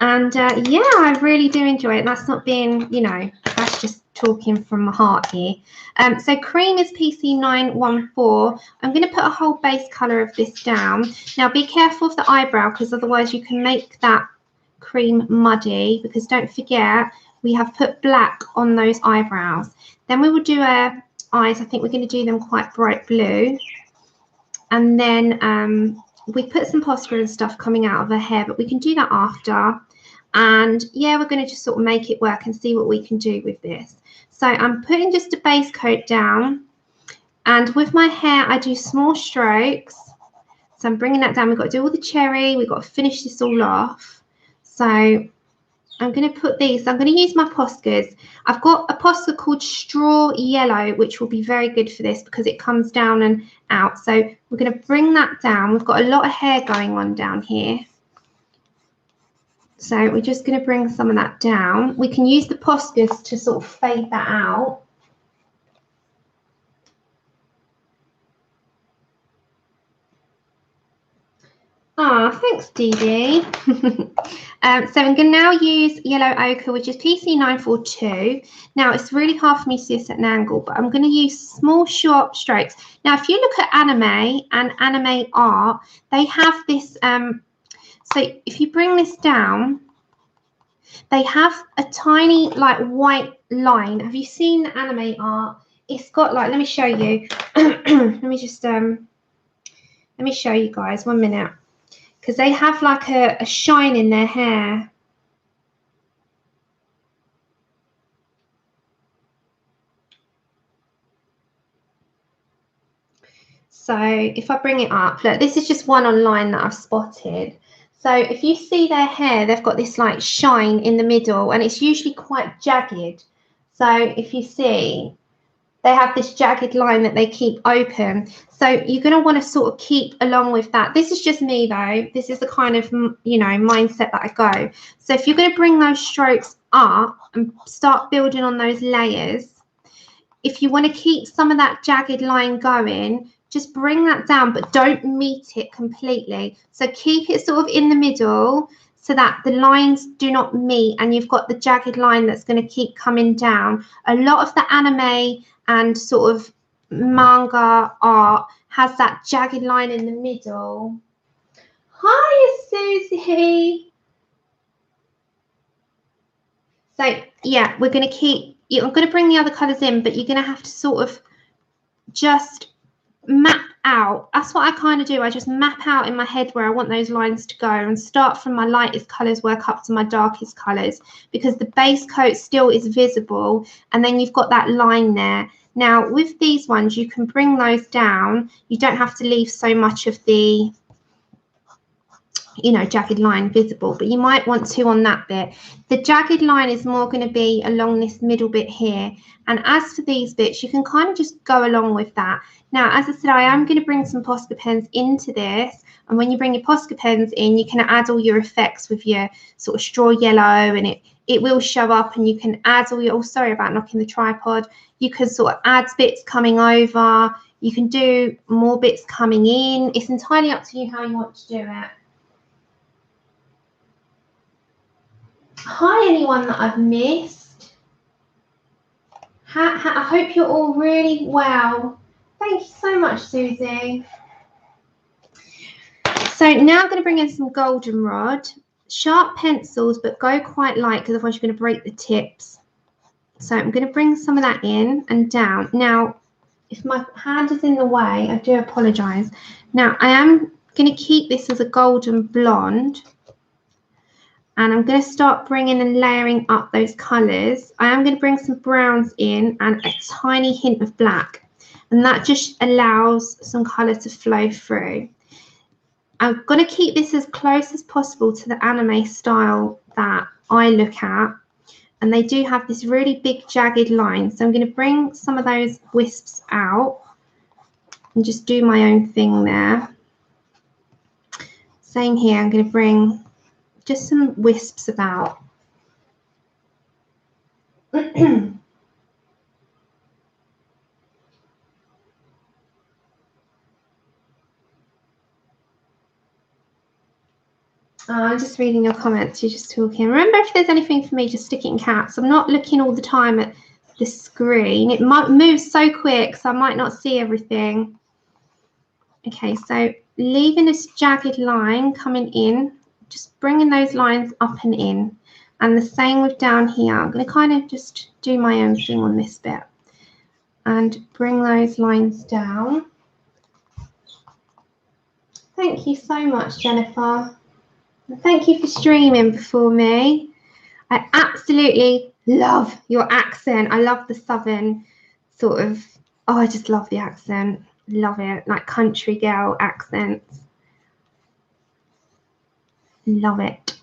And yeah, I really do enjoy it. That's not being, that's just talking from my heart here. So cream is PC914. I'm going to put a whole base colour of this down. Now be careful of the eyebrow, because otherwise you can make that cream muddy, because don't forget we have put black on those eyebrows. Then we will do our eyes. I think we're going to do them quite bright blue, and then we put some Posca and stuff coming out of her hair, but we can do that after. And yeah, we're going to just sort of make it work and see what we can do with this. So I'm putting just a base coat down, and with my hair I do small strokes. So I'm bringing that down. We've got to do all the cherry, we've got to finish this all off. So I'm going to put these, I'm going to use my Poscas. I've got a Posca called Straw Yellow, which will be very good for this because it comes down and out. So we're going to bring that down. We've got a lot of hair going on down here. So we're just going to bring some of that down. We can use the Poscas to sort of fade that out. Ah, thanks, Dee Dee. So I'm going to now use yellow ochre, which is PC942. Now, it's really hard for me to see this at an angle, but I'm going to use small, sharp strokes. Now, if you look at anime and anime art, they have this, so if you bring this down, they have a tiny, like, white line. Have you seen the anime art? It's got, like, let me show you. Let me just, let me show you guys, 1 minute. Because they have like a shine in their hair. So if I bring it up, look, this is just one online that I've spotted. So if you see their hair, they've got this like shine in the middle, and it's usually quite jagged. So if you see, they have this jagged line that they keep open. So you're going to want to sort of keep along with that. This is just me though. This is the kind of, mindset that I go. So if you're going to bring those strokes up and start building on those layers, if you want to keep some of that jagged line going, just bring that down, but don't meet it completely. So keep it sort of in the middle so that the lines do not meet, and you've got the jagged line that's going to keep coming down. A lot of the anime and sort of manga art has that jagged line in the middle. Hi, Susie. So yeah, we're going to keep, I'm going to bring the other colours in, but you're going to have to sort of just map out. That's what I kind of do. I just map out in my head where I want those lines to go and start from my lightest colours, work up to my darkest colours, because the base coat still is visible, and then you've got that line there. Now with these ones, you can bring those down. You don't have to leave so much of the jagged line visible, but you might want to on that bit. The jagged line is more going to be along this middle bit here, and as for these bits, you can kind of just go along with that. Now, as I said, I am going to bring some Posca pens into this, and when you bring your Posca pens in, you can add all your effects with your sort of straw yellow, and it will show up, and you can add all your, oh, sorry about knocking the tripod. You can sort of add bits coming over. You can do more bits coming in. It's entirely up to you how you want to do it. Hi, anyone that I've missed. I hope you're all really well. Thank you so much, Susie. So now I'm going to bring in some goldenrod. sharp pencils, but go quite light because otherwise you're going to break the tips. So I'm going to bring some of that in and down. Now, if my hand is in the way, I do apologise. Now, I am going to keep this as a golden blonde. And I'm going to start bringing and layering up those colours. I am going to bring some browns in and a tiny hint of black. And that just allows some colour to flow through. I'm going to keep this as close as possible to the anime style that I look at. And they do have this really big jagged line. So I'm going to bring some of those wisps out and just do my own thing there. Same here, I'm going to bring just some wisps about. I'm just reading your comments. You're just talking. Remember, if there's anything for me, just stick it in caps. I'm not looking all the time at the screen. It might move so quick, so I might not see everything. Okay, so leaving this jagged line coming in, just bringing those lines up and in. And the same with down here. I'm going to kind of just do my own thing on this bit and bring those lines down. Thank you so much, Jennifer. Thank you for streaming before me. I absolutely love your accent. I love the southern sort of, oh, I just love the accent. Love it, like country girl accents. Love it.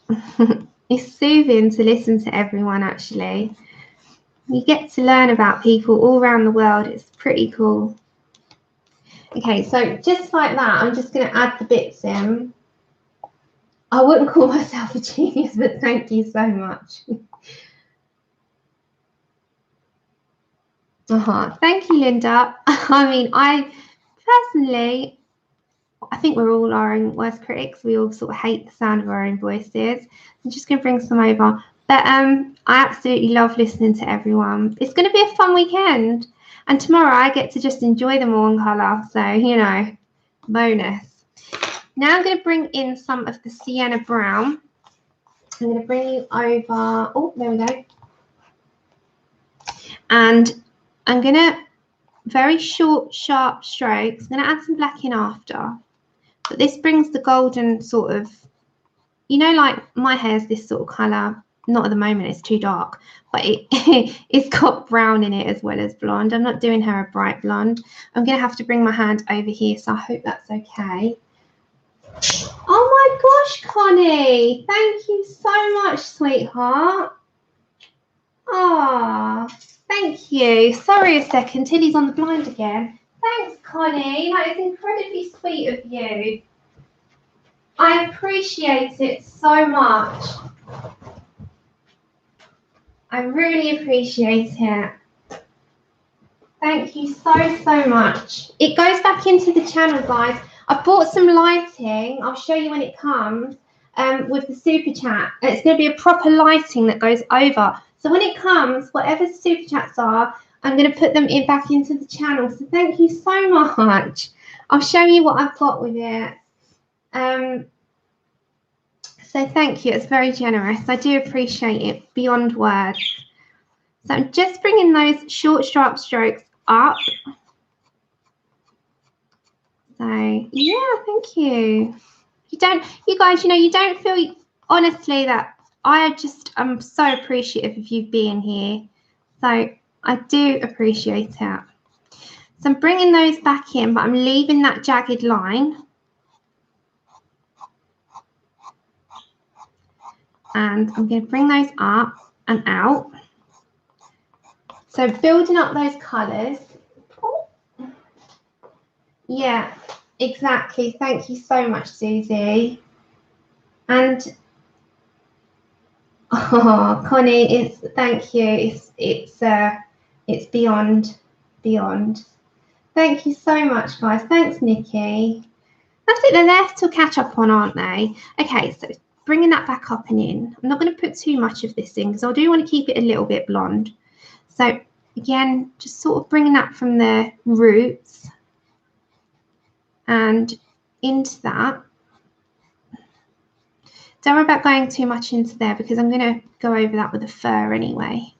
It's soothing to listen to everyone, actually. You get to learn about people all around the world. It's pretty cool. Okay, so just like that, I'm just going to add the bits in. I wouldn't call myself a genius, but thank you so much. Thank you, Linda. I mean, I personally, I think we're all our own worst critics. We all sort of hate the sound of our own voices. I'm just going to bring some over. But I absolutely love listening to everyone. It's going to be a fun weekend. And tomorrow I get to just enjoy them all in colour. So, you know, bonus. Now I'm going to bring in some of the sienna brown. I'm going to bring you over. Oh, there we go. And I'm going to, very short, sharp strokes. I'm going to add some black in after. But this brings the golden sort of, you know, like my hair's this sort of colour. Not at the moment, it's too dark. But it's got brown in it as well as blonde. I'm not doing her a bright blonde. I'm going to have to bring my hand over here, so I hope that's okay. Oh my gosh, Connie. Thank you so much, sweetheart. Ah, thank you. Sorry a second, Tilly's on the blind again. Thanks, Connie. That is incredibly sweet of you. I appreciate it so much. I really appreciate it. Thank you so much. It goes back into the channel, guys. I've bought some lighting. I'll show you when it comes with the super chat. And it's going to be a proper lighting that goes over. So when it comes, whatever super chats are, I'm going to put them back into the channel. So thank you so much. I'll show you what I've got with it. So thank you. It's very generous. I do appreciate it beyond words. So I'm just bringing those short, sharp strokes up. So yeah, thank you. You guys, you know, you don't feel, honestly, that I'm so appreciative of you being here. So I do appreciate it. So I'm bringing those back in, but I'm leaving that jagged line. And I'm going to bring those up and out. So building up those colours. Yeah, exactly. Thank you so much, Susie. And oh, Connie, thank you. It's beyond. Thank you so much, guys. Thanks, Nikki. That's it. They're there to catch up on, aren't they? Okay, so bringing that back up and in. I'm not going to put too much of this in because I do want to keep it a little bit blonde. So again, just sort of bringing that from the roots and into that. don't worry about going too much into there because I'm going to go over that with the fur anyway.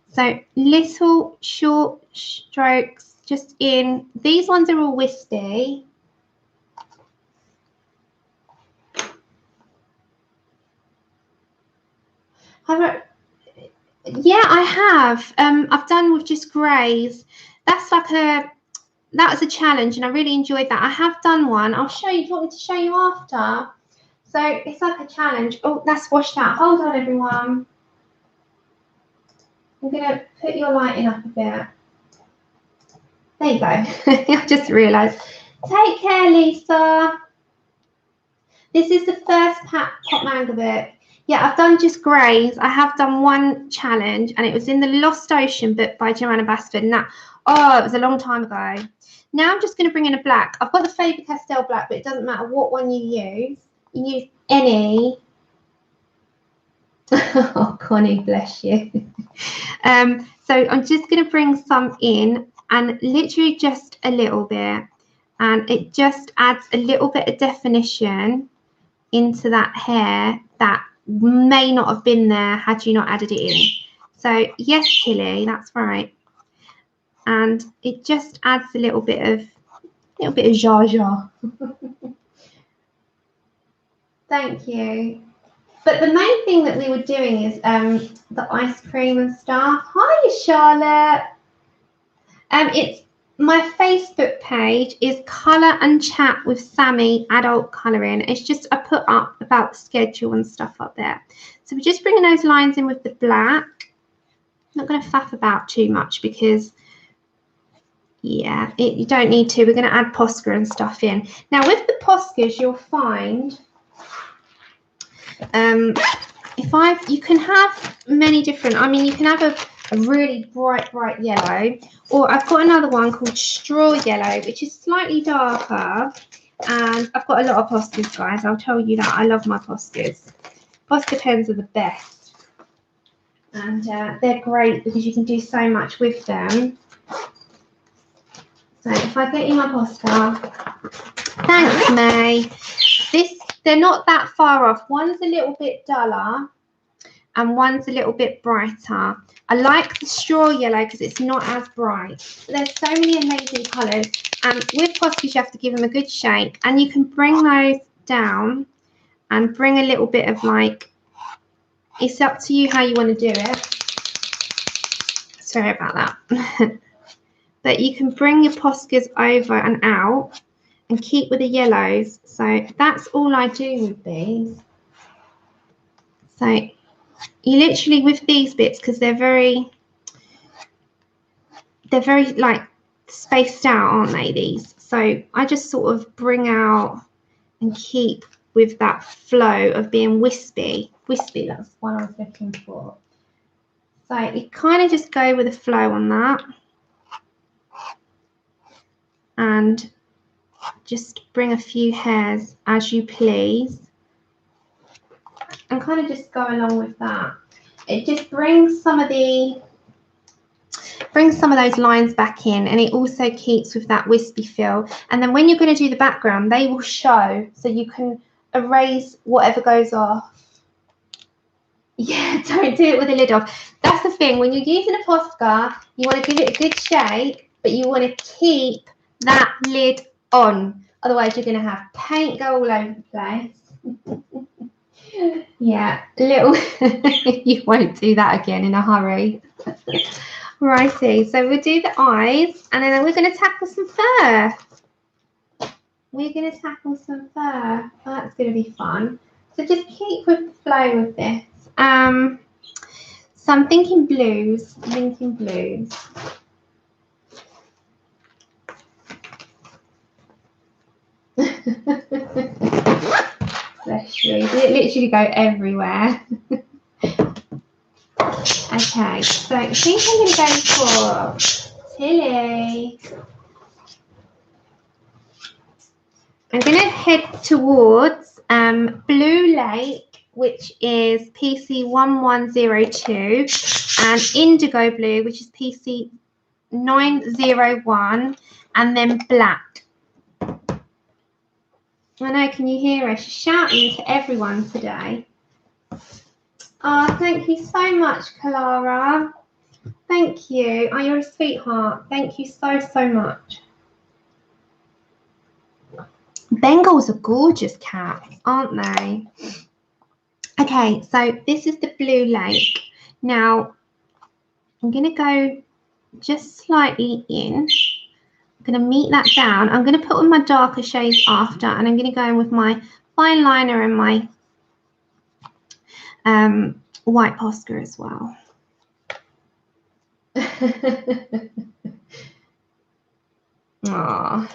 So little short strokes just in. These ones are all wispy. Yeah, I have. I've done with just greys. That's like that was a challenge and I really enjoyed that. I have done one. I'll show you. Do you want me to show you after? So it's like a challenge. Oh, that's washed out. Hold on, everyone. I'm going to put your lighting up a bit. There you go. I just realised. Take care, Lisa. This is the first Pop Manga book. Yeah, I've done just greys. I have done one challenge, and it was in the Lost Ocean book by Joanna Basford. And that, it was a long time ago. Now I'm just going to bring in a black. I've got the Faber-Castell black, but it doesn't matter what one you use. You use any. Oh, Connie, bless you. So I'm just going to bring some in, and literally just a little bit, and it just adds a little bit of definition into that hair that may not have been there had you not added it in. So yes, Tilly, that's right. And it just adds a little bit of zha-zha. Thank you. But the main thing that we were doing is the ice cream and stuff. Hi, Charlotte. It's my Facebook page is Colour and Chat with Sammy Adult Colouring. It's just I put up about the schedule and stuff up there. So we're just bringing those lines in with the black. I'm not going to faff about too much because, yeah, you don't need to. We're going to add Posca and stuff in. Now with the Poscas, you'll find you can have many different. I mean, you can have a really bright yellow, or I've got another one called straw yellow, which is slightly darker, and I've got a lot of Poscas, guys. I'll tell you that I love my Poscas. Posca pens are the best, and they're great because you can do so much with them. So if I get you my Posca, thanks, May. They're not that far off. One's a little bit duller and one's a little bit brighter. I like the straw yellow because it's not as bright. There's so many amazing colours. And with Poscas, you have to give them a good shake. And you can bring those down and bring a little bit of it's up to you how you want to do it. Sorry about that. But you can bring your Poscas over and out and keep with the yellows. So that's all I do with these. So you literally, with these bits, because they're very like spaced out, aren't they, these? So I just sort of bring out and keep with that flow of being wispy. Wispy, that's what I was looking for. So you kind of just go with the flow on that. And just bring a few hairs as you please. And kind of just go along with that. It just brings some of those lines back in, and it also keeps with that wispy feel. And then when you're going to do the background, they will show, so you can erase whatever goes off. Yeah, don't do it with the lid off. That's the thing, when you're using a Posca, you want to give it a good shake, but you want to keep that lid on. Otherwise, you're going to have paint go all over the place. Yeah, you won't do that again in a hurry. Righty, so we'll do the eyes, and then we're going to tackle some fur. We're going to tackle some fur. Oh, that's going to be fun. So just keep with the flow with this. So I'm thinking blues. Bless you. It literally go everywhere. Okay, so I think I'm going to go for Tilly. I'm going to head towards Blue Lake, which is PC 1102, and Indigo Blue, which is PC 901, and then black. I know, can you hear her? She's shouting to everyone today. Oh, thank you so much, Clara. Thank you. Oh, you're a sweetheart. Thank you so, so much. Bengals are gorgeous cats, aren't they? Okay, so this is the Blue Lake. Now, I'm going to go just slightly in. I'm going to meet that down. I'm going to put on my darker shades after, and I'm going to go in with my fine liner and my white Posca as well. Aww.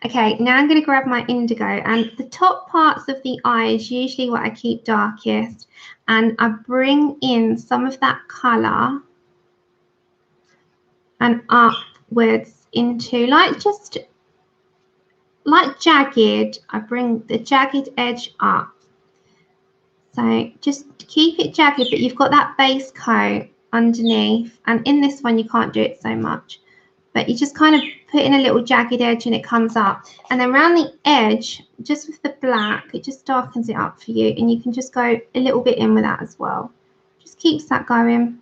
Okay, now I'm going to grab my indigo, and the top parts of the eye is usually what I keep darkest, and I bring in some of that colour and upwards into like jagged. I bring the jagged edge up. So just keep it jagged, but you've got that base coat underneath, and in this one you can't do it so much, but you just kind of put in a little jagged edge and it comes up, and then around the edge just with the black it just darkens it up for you, and you can just go a little bit in with that as well. Just keeps that going.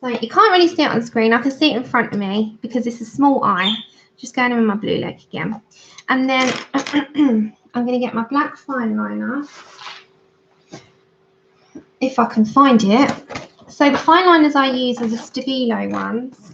So you can't really see it on the screen. I can see it in front of me because it's a small eye. Just going in with my Blue Lake again. And then I'm going to get my black fine liner, if I can find it. So the fine liners I use are the Stabilo ones.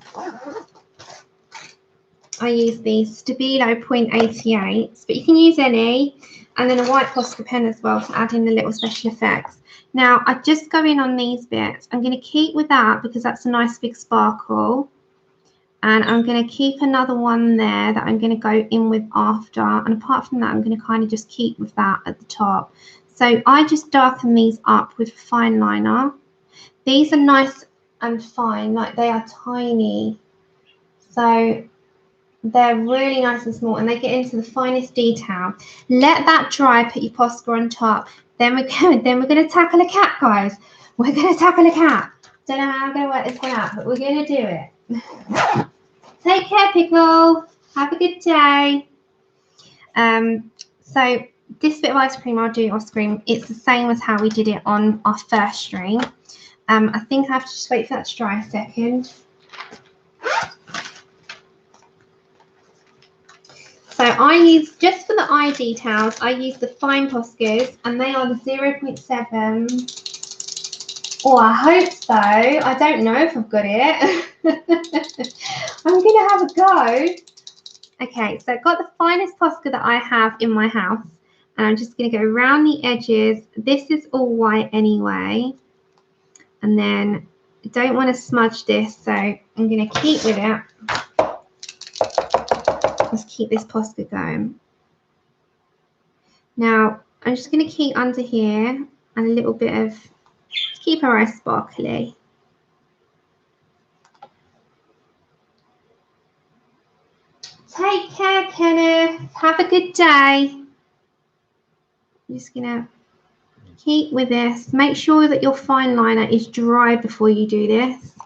I use the Stabilo 0.88s, but you can use any. And then a white Posca pen as well to add in the little special effects. Now, I just go in on these bits. I'm going to keep with that because that's a nice big sparkle. And I'm going to keep another one there that I'm going to go in with after. And apart from that, I'm going to kind of just keep with that at the top. So I just darken these up with fine liner. These are nice and fine, like they are tiny. So they're really nice and small, and they get into the finest detail. Let that dry, put your Posca on top. Then we're going to tackle a cat, guys. We're going to tackle a cat. Don't know how I'm going to work this one out, but we're going to do it. Take care, Pickle. Have a good day. So this bit of ice cream I'll do off screen. It's the same as how we did it on our first stream. I think I have to just wait for that to dry a second. So I use, just for the eye details, I use the fine Poscas, and they are the 0.7. Oh, I hope so. I don't know if I've got it. I'm going to have a go. Okay, so I've got the finest Posca that I have in my house, and I'm just going to go around the edges. This is all white anyway. And then I don't want to smudge this, so I'm going to keep with it. Let's keep this Posca going. Now, I'm just going to keep under here and a little bit of, keep our eyes sparkly. Take care, Kenneth. Have a good day. I'm just going to keep with this. Make sure that your fine liner is dry before you do this.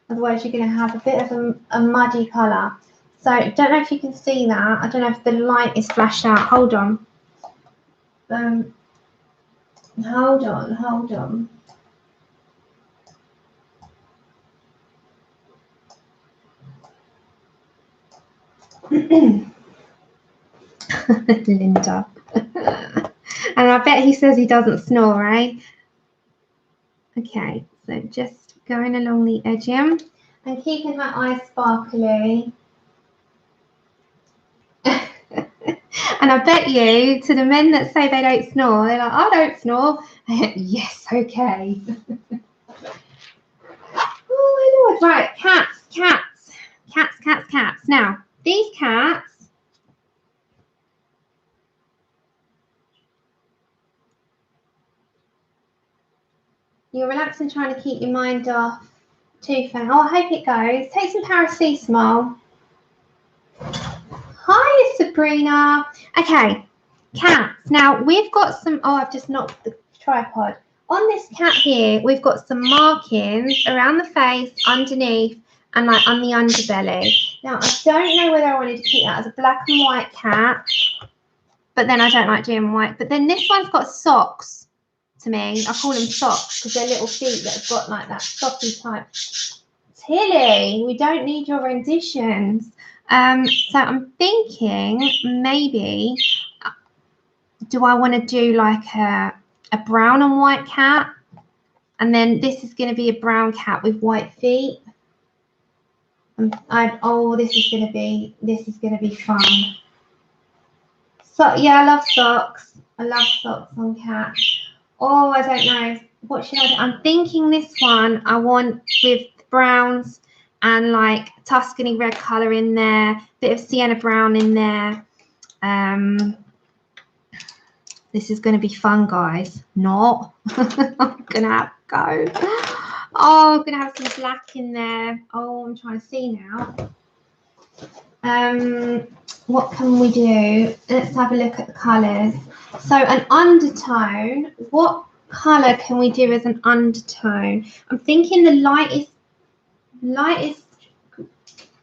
Otherwise, you're going to have a bit of a muddy colour. So, don't know if you can see that. I don't know if the light is flashed out. Hold on. Hold on. Linda. And I bet he says he doesn't snore, right? Okay, so just going along the edging and keeping my eyes sparkly. And I bet you, to the men that say they don't snore, they're like, I don't snore. Yes, okay. Oh my Lord. Right, cats. Now, these cats, you're relaxing, trying to keep your mind off too far. Oh, I hope it goes. Take some paracetamol. Hi, Sabrina. Okay, cats. Now, we've got some, oh, I've just knocked the tripod. On this cat here, we've got some markings around the face, underneath, and like on the underbelly. Now I don't know whether I wanted to keep that as a black and white cat, but then I don't like doing white. But then this one's got socks to me. I call them socks because they're little feet that have got like that socky type. Tilly, we don't need your renditions. So I'm thinking maybe, do I want to do like a brown and white cat? And then this is going to be a brown cat with white feet. Oh, this is going to be fun. So yeah, I love socks. I love socks on cats. Oh, I don't know. What should I do? I'm thinking this one I want with browns and like Tuscany red colour in there, bit of sienna brown in there. This is going to be fun, guys. Not. I'm going to have to go. Oh, I'm going to have some black in there. Oh, I'm trying to see now. What can we do? Let's have a look at the colours. So an undertone. What colour can we do as an undertone? I'm thinking the lightest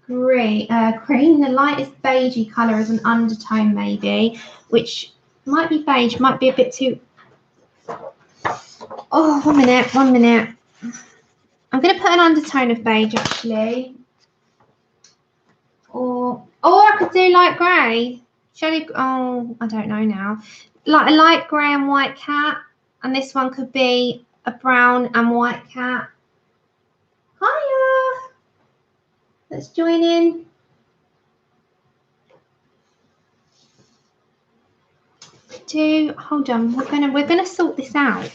green, the lightest beigey colour as an undertone maybe, which might be beige, might be a bit too... Oh, 1 minute. I'm going to put an undertone of beige actually. Or I could do light grey. Oh, I don't know now. Like a light grey and white cat. And this one could be a brown and white cat. Hiya. Let's join in. Hold on. We're gonna sort this out.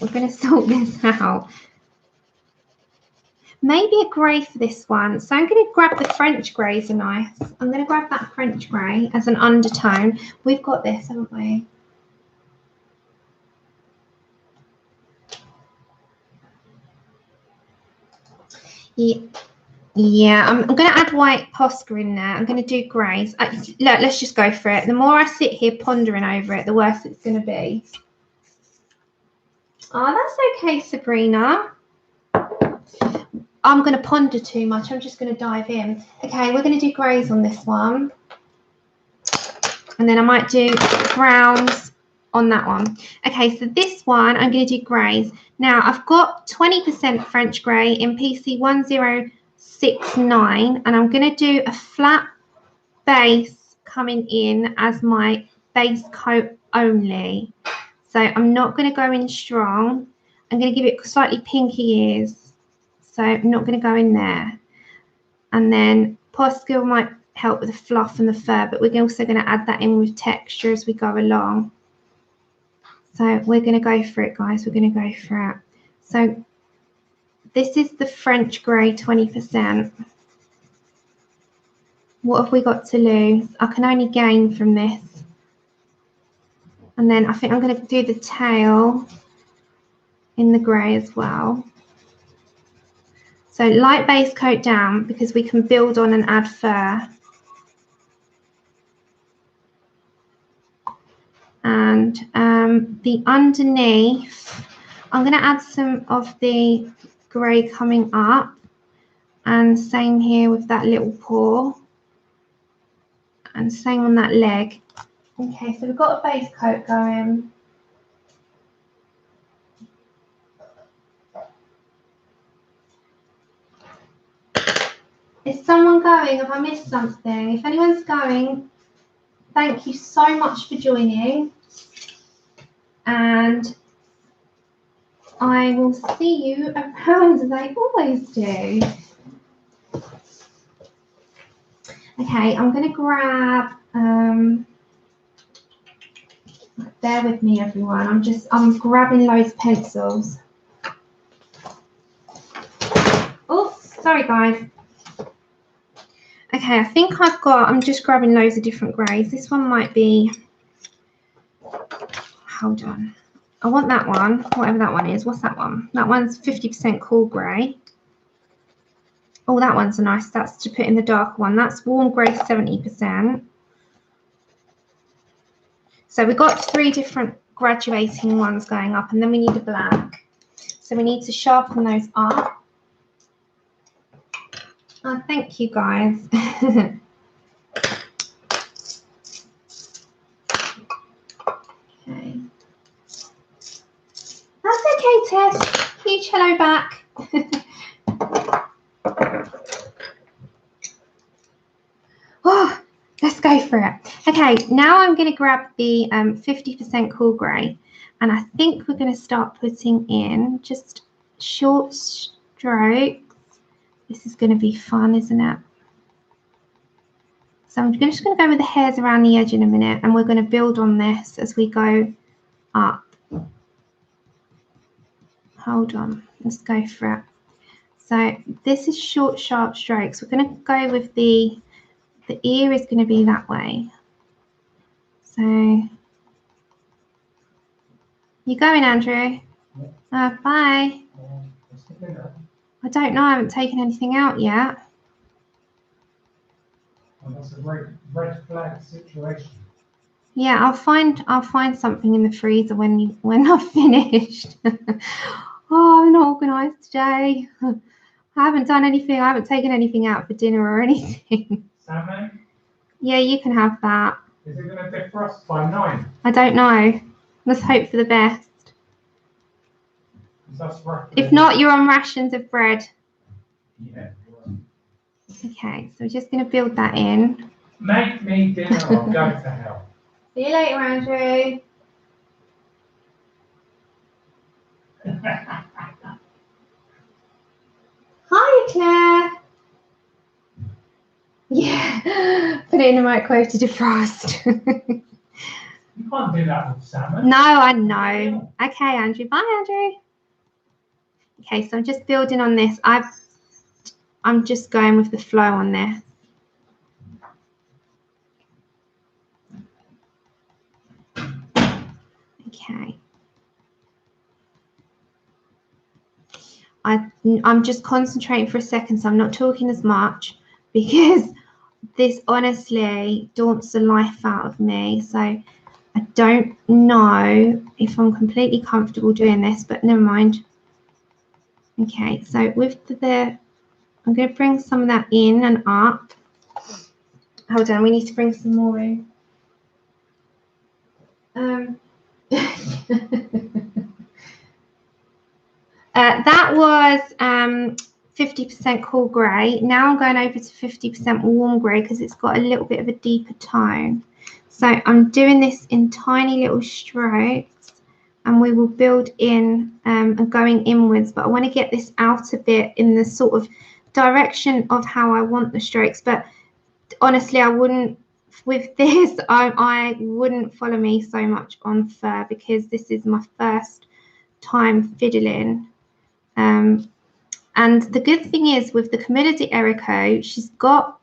Maybe a grey for this one. So I'm going to grab the French greys are nice. I'm going to grab that French grey as an undertone. We've got this, haven't we? Yeah, I'm going to add white Posca in there. I'm going to do greys. Look, let's just go for it. The more I sit here pondering over it, the worse it's going to be. Oh, that's okay, Sabrina. I'm going to ponder too much. I'm just going to dive in. Okay, we're going to do greys on this one. And then I might do browns on that one. Okay, so this one, I'm going to do greys. Now, I've got 20% French grey in PC 1069. And I'm going to do a flat base coming in as my base coat only. So I'm not going to go in strong. I'm going to give it slightly pinky ears. So I'm not going to go in there. And then Posca might help with the fluff and the fur, but we're also going to add that in with texture as we go along. So we're going to go for it, guys. We're going to go for it. So this is the French grey 20%. What have we got to lose? I can only gain from this. And then I think I'm going to do the tail in the grey as well. So light base coat down because we can build on and add fur. And the underneath, I'm going to add some of the grey coming up. And same here with that little paw. And same on that leg. Okay, so we've got a base coat going. Is someone going? Have I missed something? If anyone's going, thank you so much for joining. And I will see you around as I always do. Okay, I'm going to grab, bear with me everyone, I'm grabbing loads of pencils. Oh, sorry guys. Okay, I think I'm just grabbing loads of different greys. This one might be, hold on. I want that one, whatever that one is. What's that one? That one's 50% cool grey. Oh, that one's nice. That's to put in the dark one. That's warm grey 70%. So we've got 3 different graduating ones going up, and then we need a black. So we need to sharpen those up. Oh, thank you, guys. Okay. That's okay, Tess. Huge hello back. Oh, let's go for it. Okay, now I'm going to grab the 50% cool grey, and I think we're going to start putting in just short strokes. This is going to be fun, isn't it? So I'm just going to go with the hairs around the edge in a minute, and we're going to build on this as we go up. Hold on, let's go for it. So this is short, sharp strokes. We're going to go with the ear is going to be that way. So you going, Andrew? Bye. I don't know. I haven't taken anything out yet. Well, that's a red flag situation. Yeah, I'll find something in the freezer when I've finished. Oh, I'm not organised today. I haven't done anything. I haven't taken anything out for dinner or anything. Salmon? Yeah, you can have that. Is it going to defrost by 9? I don't know. Let's hope for the best. That's roughly. If not, you're on rations of bread. Yeah. Okay, so we're just going to build that in. Make me dinner or go to hell. See you later, Andrew. Hi, Claire. Yeah, put it in the microwave to defrost. You can't do that with salmon. No, I know. Okay, Andrew. Bye, Andrew. Okay, so I'm just building on this. I'm just going with the flow on this. Okay. I'm just concentrating for a second, so I'm not talking as much because this honestly daunts the life out of me. So I don't know if I'm completely comfortable doing this, but never mind. Okay, so with the I'm going to bring some of that in and up. Hold on, we need to bring some more in. That was 50% cool grey. Now I'm going over to 50% warm grey because it's got a little bit of a deeper tone. So I'm doing this in tiny little strokes, and we will build in and going inwards. But I want to get this out a bit in the sort of direction of how I want the strokes. But honestly, I wouldn't, with this, I wouldn't follow me so much on fur because this is my first time fiddling. And the good thing is with the Camilla derrico, she's got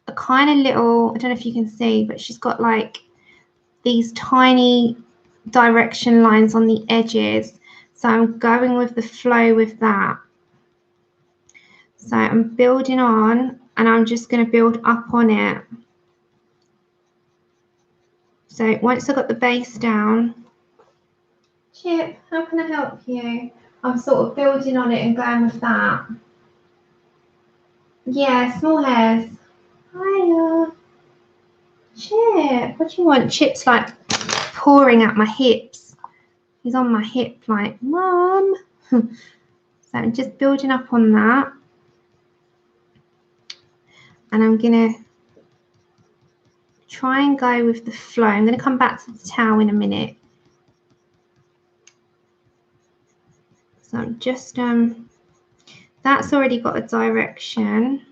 a kind of little, I don't know if you can see, but she's got like these tiny direction lines on the edges. So I'm going with the flow with that. So I'm building on, and I'm just going to build up on it. So once I've got the base down, Chip, how can I help you? I'm sort of building on it and going with that. Yeah, small hairs. Hiya. Chip, what do you want? Chip's like pouring at my hips. He's on my hip like, Mum. So I'm just building up on that. And I'm going to try and go with the flow. I'm going to come back to the towel in a minute. So I'm just, that's already got a direction.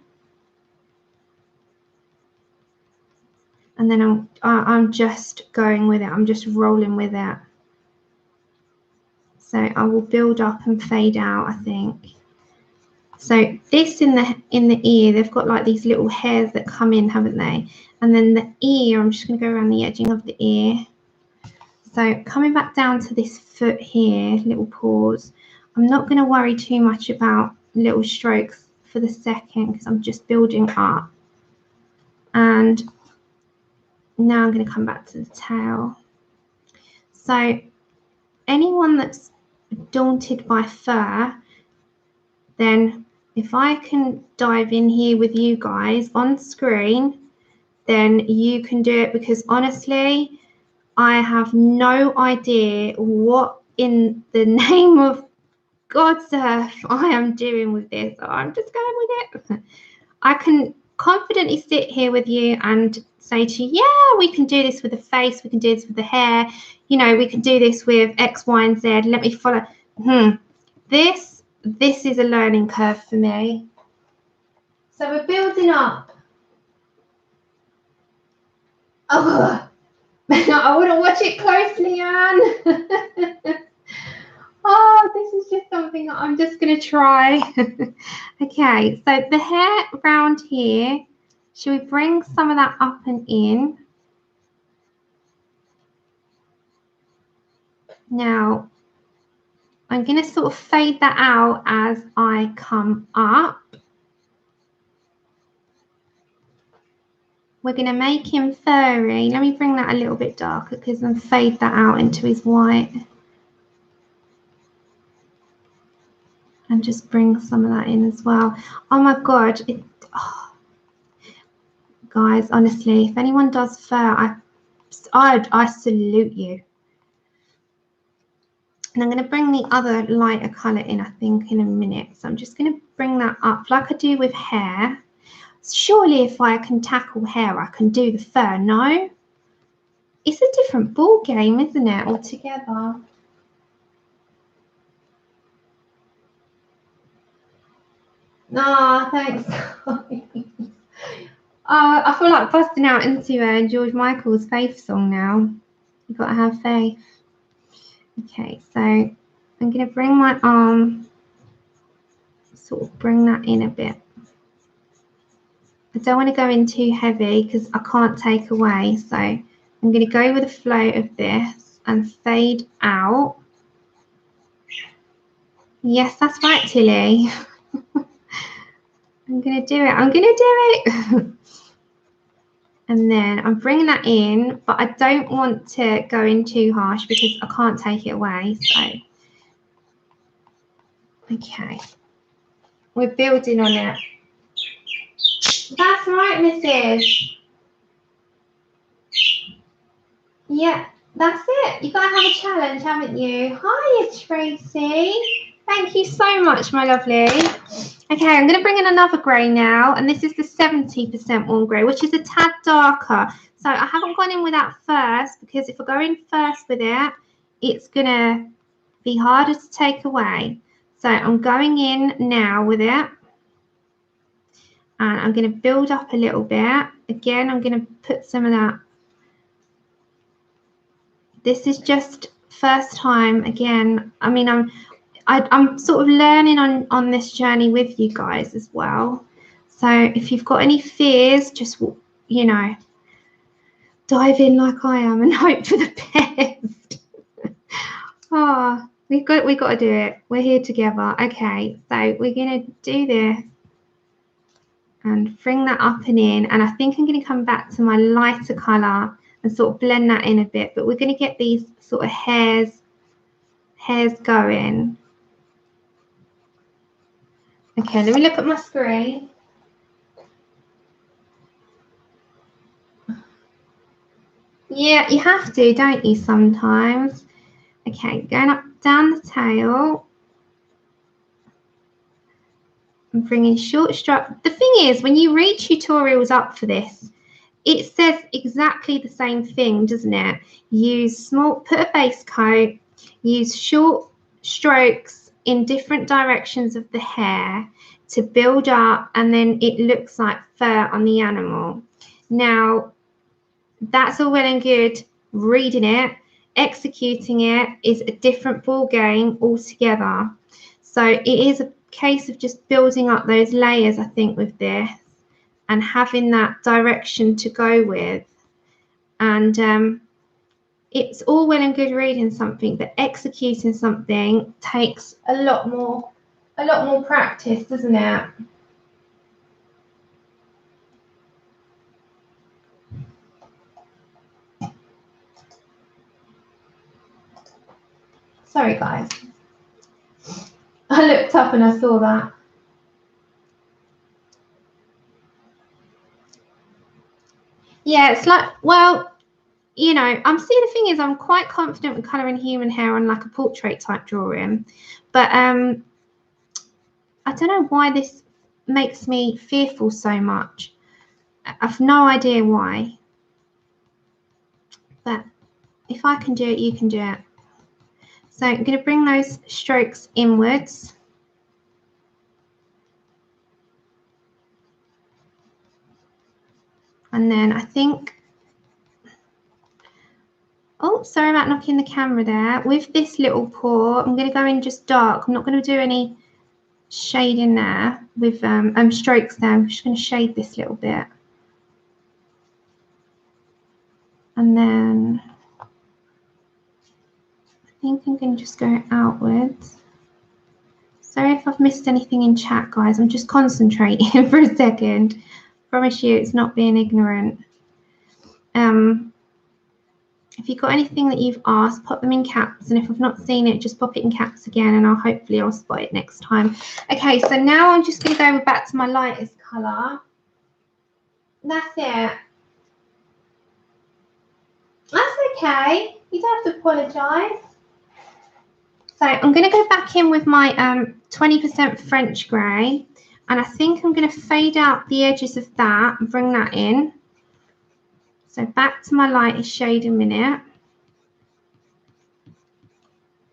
And then I'm just going with it. I'm just rolling with it. So I will build up and fade out, I think. So this in the ear, they've got like these little hairs that come in, haven't they? And then the ear, I'm just going to go around the edging of the ear. So coming back down to this foot here, little paws. I'm not going to worry too much about little strokes for the second because I'm just building up. And now I'm going to come back to the tail. So anyone that's daunted by fur, then if I can dive in here with you guys on screen, then you can do it, because honestly, I have no idea what in the name of God's earth I am doing with this. So I'm just going with it. I can confidently sit here with you and say to you, yeah, we can do this with the face, we can do this with the hair, you know, we can do this with X, Y, and Z. Let me follow. This is a learning curve for me. So we're building up. Oh, I want to watch it closely, Anne. Oh, this is just something that I'm just going to try. Okay, so the hair around here, should we bring some of that up and in? Now, I'm going to sort of fade that out as I come up. We're going to make him furry. Let me bring that a little bit darker because then fade that out into his white. And just bring some of that in as well. Oh my God. Guys, honestly, if anyone does fur, I salute you. And I'm going to bring the other lighter colour in, I think, in a minute. So I'm just going to bring that up like I do with hair. Surely if I can tackle hair, I can do the fur. No? It's a different ball game, isn't it, altogether? Ah, thanks. I feel like busting out into George Michael's Faith song now. You've got to have faith. Okay, so I'm going to bring my arm, sort of bring that in a bit. I don't want to go in too heavy because I can't take away. So I'm going to go with the flow of this and fade out. Yes, that's right, Tilly. I'm going to do it. I'm going to do it. And then I'm bringing that in, but I don't want to go in too harsh because I can't take it away. So, okay. We're building on it. That's right, Mrs. Yeah, that's it. You've got to have a challenge, haven't you? Hiya, Tracy. Thank you so much, my lovely. Okay, I'm going to bring in another grey now, and this is the 70% warm grey, which is a tad darker. So I haven't gone in with that first, because if I go in first with it, it's going to be harder to take away. So I'm going in now with it, and I'm going to build up a little bit. Again, I'm going to put some of that. This is just first time again. I mean, I'm sort of learning on this journey with you guys as well. So if you've got any fears, just, you know, dive in like I am and hope for the best. Oh, we've got to do it. We're here together. Okay, so we're gonna do this and bring that up and in. And I think I'm gonna come back to my lighter colour and sort of blend that in a bit. But we're gonna get these sort of hairs going. Okay, let me look at my screen. Yeah, you have to, don't you, sometimes? Okay, going up down the tail. I'm bringing short strap. The thing is, when you read tutorials up for this, it says exactly the same thing, doesn't it? Use small, put a base coat, use short strokes in different directions of the hair to build up, and then it looks like fur on the animal. Now, that's all well and good. Reading it, executing it is a different ball game altogether. So it is a case of just building up those layers, I think, with this and having that direction to go with. And it's all well and good reading something, but executing something takes a lot more practice, doesn't it? Sorry, guys. I looked up and I saw that. Yeah, it's like, well, you know, the thing is, I'm quite confident with colouring human hair on like a portrait type drawing, but I don't know why this makes me fearful so much. I've no idea why, but if I can do it, you can do it. So I'm going to bring those strokes inwards. And then I think, oh, sorry about knocking the camera there. With this little paw, I'm going to go in just dark. I'm not going to do any shading there with strokes there. I'm just going to shade this little bit. And then I think I'm going to just go outwards. Sorry if I've missed anything in chat, guys. I'm just concentrating for a second. Promise you it's not being ignorant. If you've got anything that you've asked, pop them in caps, and if I've not seen it, just pop it in caps again, and I'll spot it next time. Okay, so now I'm just going to go back to my lightest colour. That's it. That's okay. You don't have to apologise. So I'm going to go back in with my 20% French grey, and I think I'm going to fade out the edges of that and bring that in. So back to my lightest shade a minute.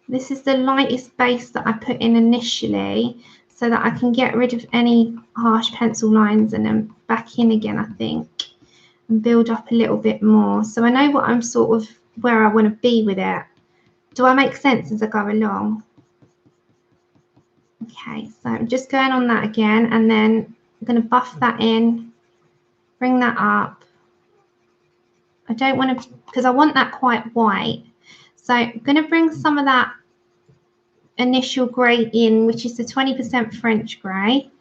This is the lightest base that I put in initially so that I can get rid of any harsh pencil lines and then back in again, I think, and build up a little bit more. So I know what I'm sort of where I want to be with it. Do I make sense as I go along? Okay, so I'm just going on that again, and then I'm going to buff that in, bring that up. I don't want to, because I want that quite white. So I'm going to bring some of that initial grey in, which is the 20% French grey,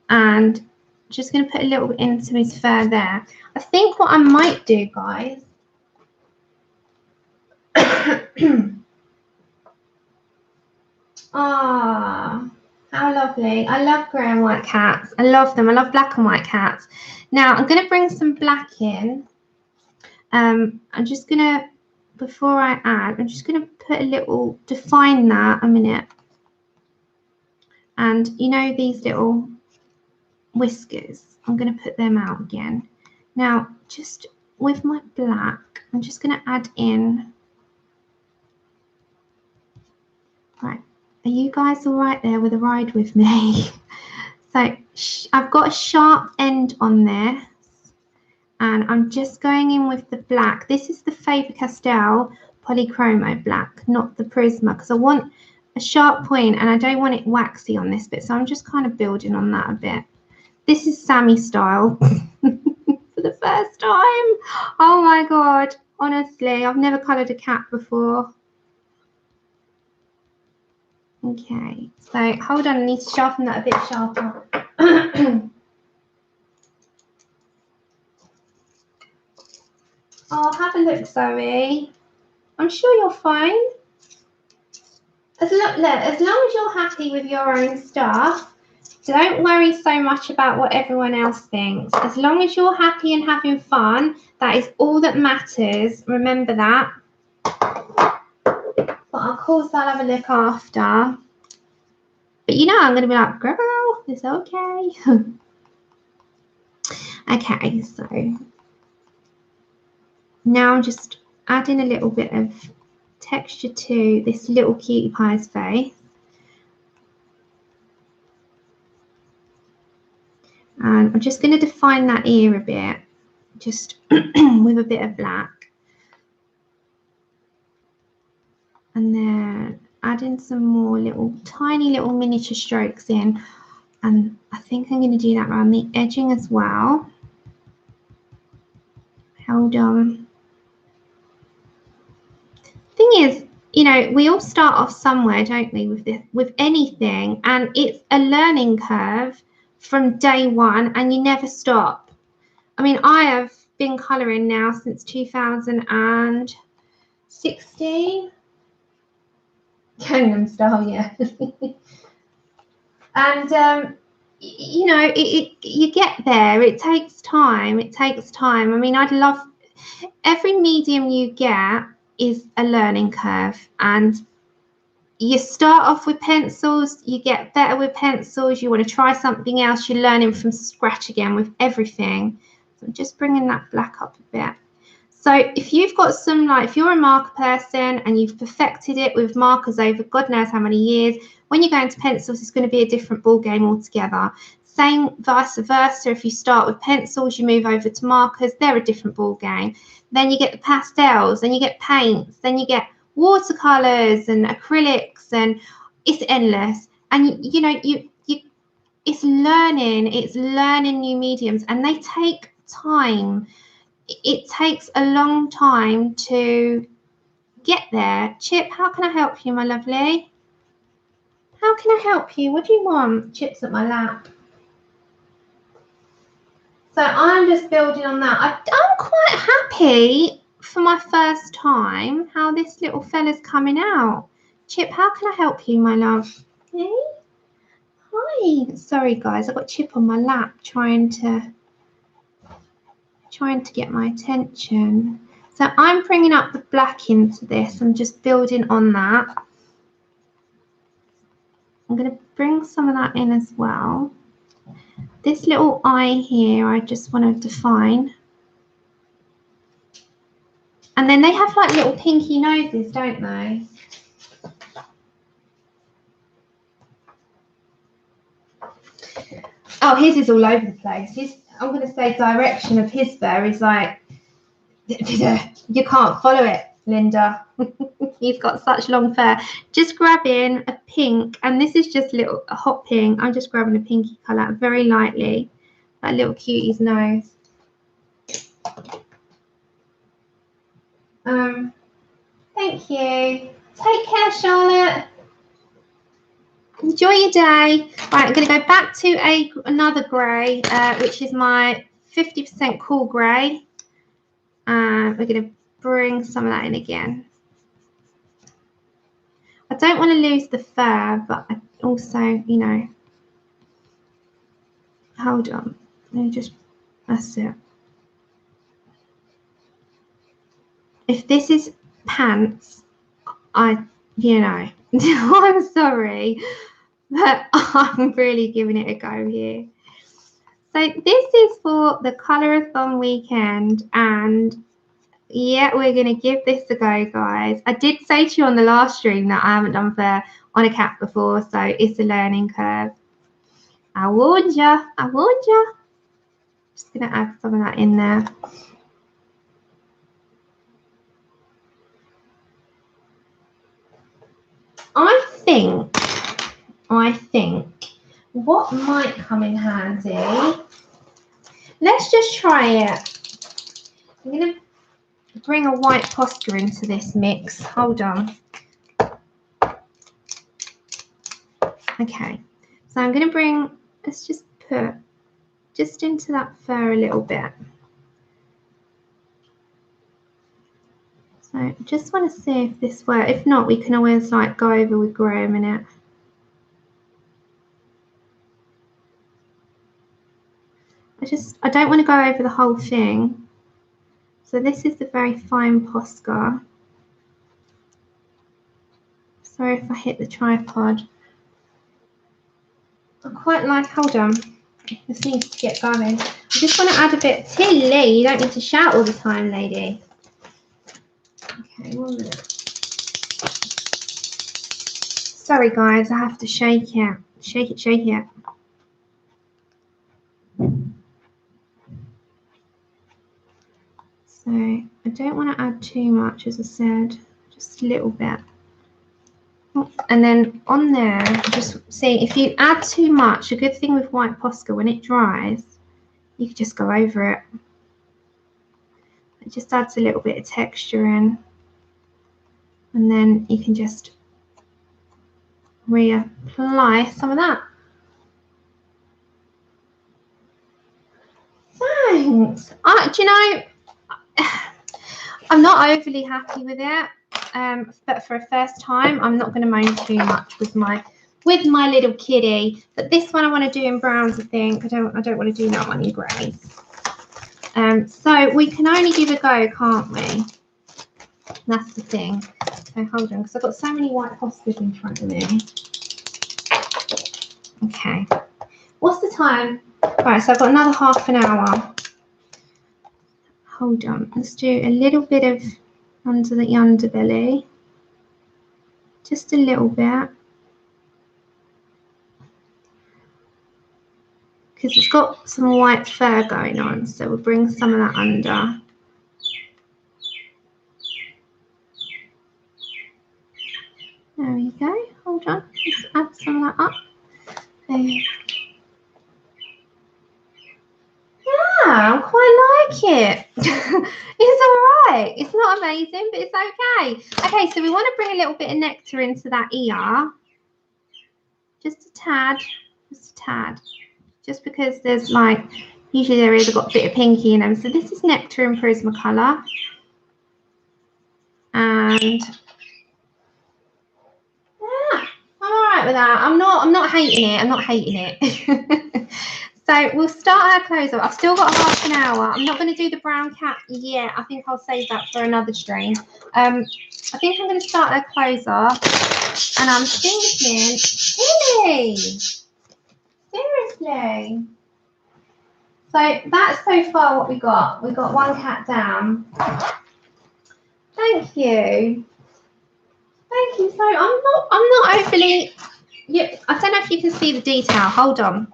and just going to put a little bit into his fur there. I think what I might do, guys, ah, how lovely. I love grey and white cats. I love them. I love black and white cats. Now I'm going to bring some black in. I'm just going to, before I add, I'm just going to put a little, define that a minute. And you know these little whiskers, I'm going to put them out again. Now, just with my black, I'm just going to add in. Right, are you guys all right there with a ride with me? So I've got a sharp end on this, and I'm just going in with the black. This is the Faber-Castell Polychromo black, not the Prisma, because I want a sharp point and I don't want it waxy on this bit. So I'm just kind of building on that a bit. This is Sammy style for the first time. Oh my God, honestly, I've never coloured a cat before. Okay, so hold on, I need to sharpen that a bit sharper. Oh, have a look, Zoe. I'm sure you're fine. As long as you're happy with your own stuff, don't worry so much about what everyone else thinks. As long as you're happy and having fun, that is all that matters. Remember that. But of course, I'll have a look after. But you know, I'm going to be like, girl, it's okay. Okay, so now I'm just adding a little bit of texture to this little cutie pie's face. And I'm just going to define that ear a bit, just with a bit of black. And then add in some more little, tiny little miniature strokes in. And I think I'm going to do that around the edging as well. Hold on. Thing is, you know, we all start off somewhere, don't we, with this, with anything, and it's a learning curve from day one, and you never stop. I mean, I have been colouring now since 2016. Gangnam Style, yeah. And you know, you get there. It takes time. It takes time. I mean, I'd love, every medium you get is a learning curve, and you start off with pencils, you get better with pencils, you want to try something else, you're learning from scratch again with everything. So I'm just bringing that black up a bit. So if you've got some, like, if you're a marker person and you've perfected it with markers over God knows how many years, when you go into pencils, it's going to be a different ball game altogether. Same vice versa. If you start with pencils, you move over to markers, they're a different ball game. Then you get the pastels, then you get paints, then you get watercolors and acrylics, and it's endless. And you know, it's learning new mediums, and they take time. It takes a long time to get there. Chip, how can I help you, my lovely? How can I help you? What do you want? Chip's at my lap. So I'm just building on that. I'm quite happy for my first time how this little fella's coming out. Chip, how can I help you, my love? Hey? Hi. Sorry, guys. I've got Chip on my lap trying to get my attention. So I'm bringing up the black into this. I'm just building on that. I'm going to bring some of that in as well. This little eye here, I just want to define. And then they have like little pinky noses, don't they? Oh, his is all over the place. I'm going to say direction of his fur is like, you can't follow it, Linda. He's got such long fur. Just grabbing a pink, and this is just a hot pink. I'm just grabbing a pinky colour very lightly. That little cutie's nose. Thank you. Take care, Charlotte. Enjoy your day. Right, I'm going to go back to another grey, which is my 50% cool grey. And we're going to bring some of that in again. I don't want to lose the fur, but I also, you know, hold on. Let me just, that's it. If this is pants, you know, I'm sorry, but I'm really giving it a go here. So this is for the ColourAthon weekend, and yeah, we're going to give this a go, guys. I did say to you on the last stream that I haven't done fur on a cat before, so it's a learning curve. I warned ya. I warned ya. Just going to add some of that in there. I think what might come in handy, let's just try it. I'm going to bring a white Posca into this mix. Hold on. Okay, so I'm going to bring, let's just put just into that fur a little bit. So just want to see if this works. If not, we can always like go over with grey a minute. I don't want to go over the whole thing. So this is the very fine Posca. Sorry if I hit the tripod. I quite like, hold on, this needs to get going. I just want to add a bit, Tilly, you don't need to shout all the time, lady. Okay, 1 minute. Sorry guys, I have to shake it. Shake it, shake it. So I don't want to add too much, as I said, just a little bit. And then on there, just see, if you add too much, a good thing with white Posca, when it dries, you can just go over it. It just adds a little bit of texture in. And then you can just reapply some of that. Thanks. Do you know, I'm not overly happy with it, but for a first time, I'm not going to moan too much with my with my little kitty. But this one I want to do in browns, I think. I don't want to do that one in greys. So we can only give a go, can't we? That's the thing. So hold on, because I've got so many white hostas in front of me. Okay. What's the time? Right, so I've got another half an hour. Hold on. Let's do a little bit of under the underbelly. Just a little bit. Because it's got some white fur going on, so we'll bring some of that under. There we go. Hold on. Let's add some of that up. There. Yeah, I quite like it. It's all right. It's not amazing, but it's okay. Okay, so we want to bring a little bit of nectar into that ear. Just a tad. Just a tad. Just because there's like, usually they're either got a bit of pinky in them. So this is nectar in Prismacolor. And yeah, I'm all right with that. I'm not hating it. I'm not hating it. So we'll start our closer. I've still got half an hour. I'm not going to do the brown cat yet. I think I'll save that for another stream. I think I'm going to start our closer. And I'm thinking, really? Seriously? So that's so far what we got. We got one cat down. Thank you. Thank you. So I'm not overly. Yeah, I don't know if you can see the detail. Hold on.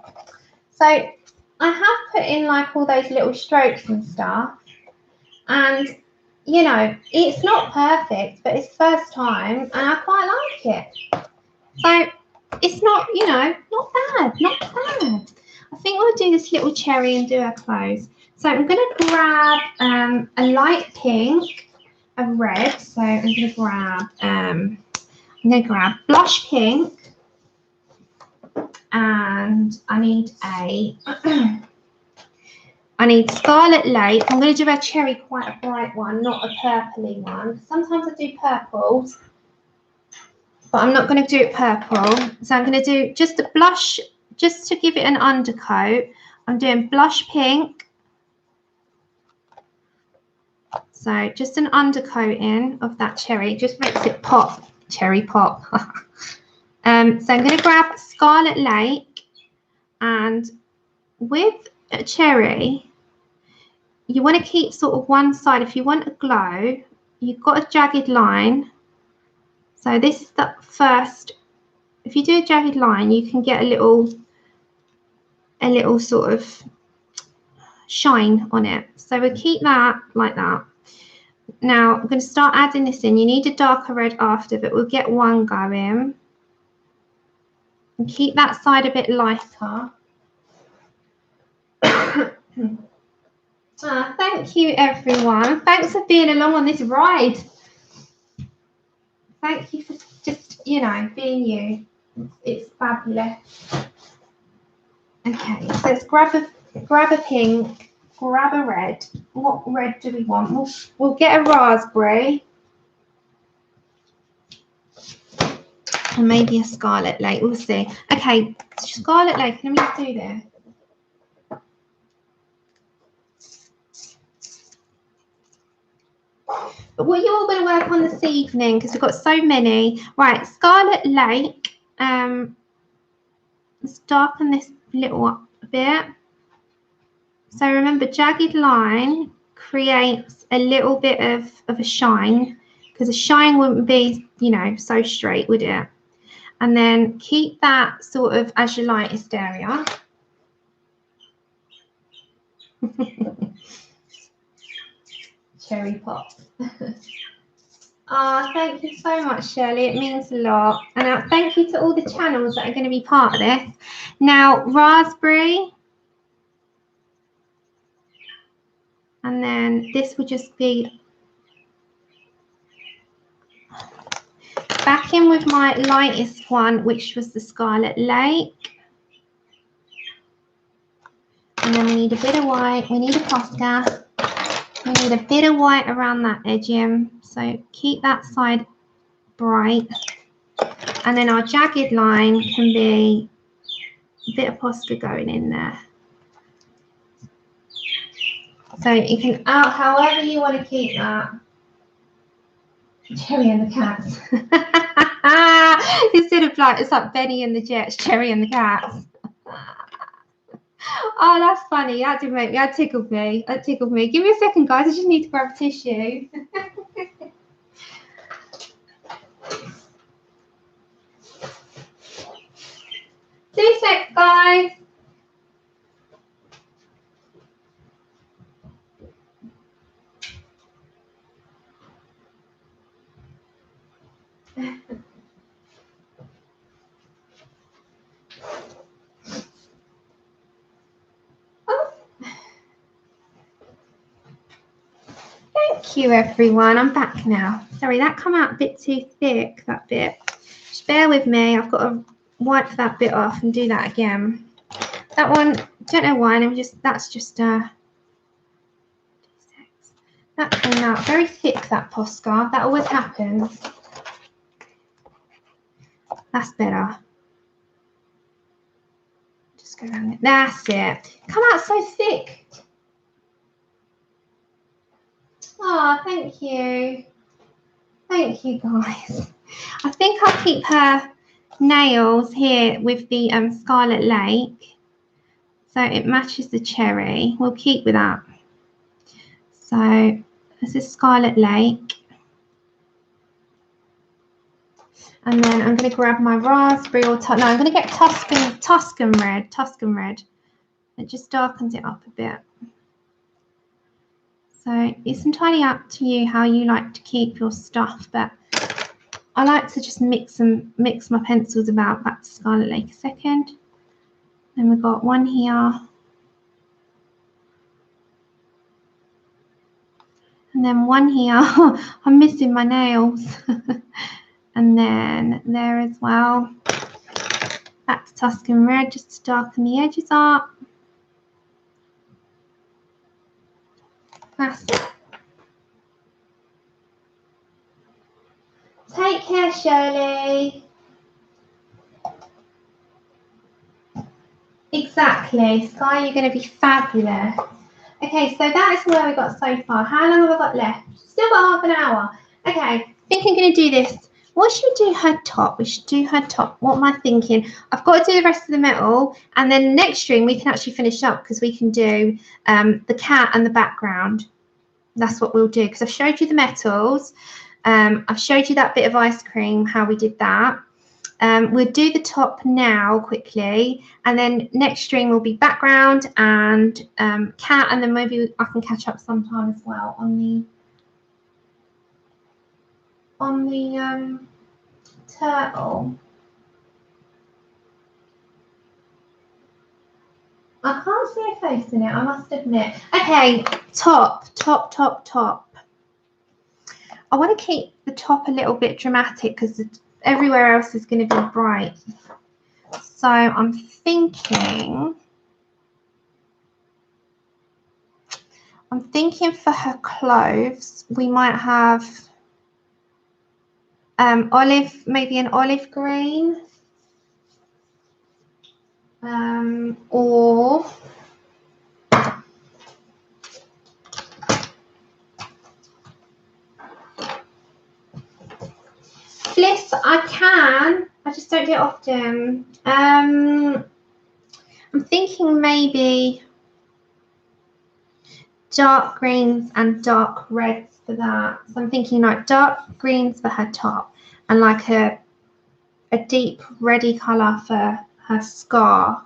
So I have put in like all those little strokes and stuff, and you know it's not perfect, but it's first time, and I quite like it. So it's not, you know, not bad, not bad. I think we'll do this little cherry and do our clothes. So I'm going to grab a light pink, a red. So I'm going to grab blush pink. And I need Scarlet Lake. I'm going to do a cherry, quite a bright one, not a purpley one. Sometimes I do purples, but I'm not going to do it purple. So I'm going to do just a blush, just to give it an undercoat. I'm doing blush pink. So just an undercoating of that cherry. Just makes it pop, cherry pop. So I'm going to grab Scarlet Lake, and with a cherry, you want to keep sort of one side. If you want a glow, you've got a jagged line. So this is the first. If you do a jagged line, you can get a little sort of shine on it. So we'll keep that like that. Now I'm going to start adding this in. You need a darker red after, but we'll get one going. And keep that side a bit lighter. Thank you, everyone. Thanks for being along on this ride. Thank you for just, you know, being you. It's fabulous. Okay, so let's grab a pink, grab a red. What red do we want? We'll get a raspberry. And maybe a Scarlet Lake, we'll see. Okay, Scarlet Lake, let me just do this. But what you're all going to work on this evening, because we've got so many. Right, Scarlet Lake. Let's darken this little up a bit. So remember, jagged line creates a little bit of a shine, because a shine wouldn't be, you know, so straight, would it? And then keep that sort of as your lightest area. Cherry pop. Thank you so much, Shirley. It means a lot. And thank you to all the channels that are going to be part of this. Now, raspberry. And then this will just be back in with my lightest one, which was the Scarlet Lake. And then we need a bit of white. We need a Posca. We need a bit of white around that edging. So keep that side bright. And then our jagged line can be a bit of Posca going in there. So you can out however you want to keep that. Cherry and the cats. Instead of like, it's like Benny and the Jets, Cherry and the cats. Oh, that's funny. That did make me, that tickled me. That tickled me. Give me a second, guys. I just need to grab a tissue. 2 seconds, guys. Thank you, everyone. I'm back now. Sorry, that come out a bit too thick, that bit. Just bear with me. I've got to wipe that bit off and do that again. That one, don't know why, and that's just that came out very thick, that Posca. That always happens. That's better. Just go around it. That's it. Come out so thick. Oh, thank you. Thank you, guys. I think I'll keep her nails here with the Scarlet Lake. So it matches the cherry. We'll keep with that. So this is Scarlet Lake. And then I'm going to grab my raspberry or no, I'm going to get Tuscan red. It just darkens it up a bit. So it's entirely up to you how you like to keep your stuff, but I like to just mix my pencils about. Back to Scarlet Lake a second. Then we've got one here. And then one here. I'm missing my nails. And then there as well. Back to Tuscan red just to darken the edges up. That's it. Take care, Shirley. Exactly. Sky, you're going to be fabulous. Okay, so that is where we got so far. How long have I got left? Still got half an hour. Okay, I think I'm going to do this. What should we do her top? We should do her top. What am I thinking? I've got to do the rest of the metal, and then next stream we can actually finish up because we can do the cat and the background. That's what we'll do because I've showed you the metals. I've showed you that bit of ice cream, how we did that. We'll do the top now quickly, and then next stream will be background and cat, and then maybe I can catch up sometime as well on the turtle. I can't see a face in it, I must admit. Okay, top. I want to keep the top a little bit dramatic because everywhere else is going to be bright. So I'm thinking for her clothes, we might have maybe an olive green, or Bliss, I can. I just don't do it often. I'm thinking maybe dark greens and dark reds for that. So I'm thinking like dark greens for her top and like a deep reddy colour for her scarf.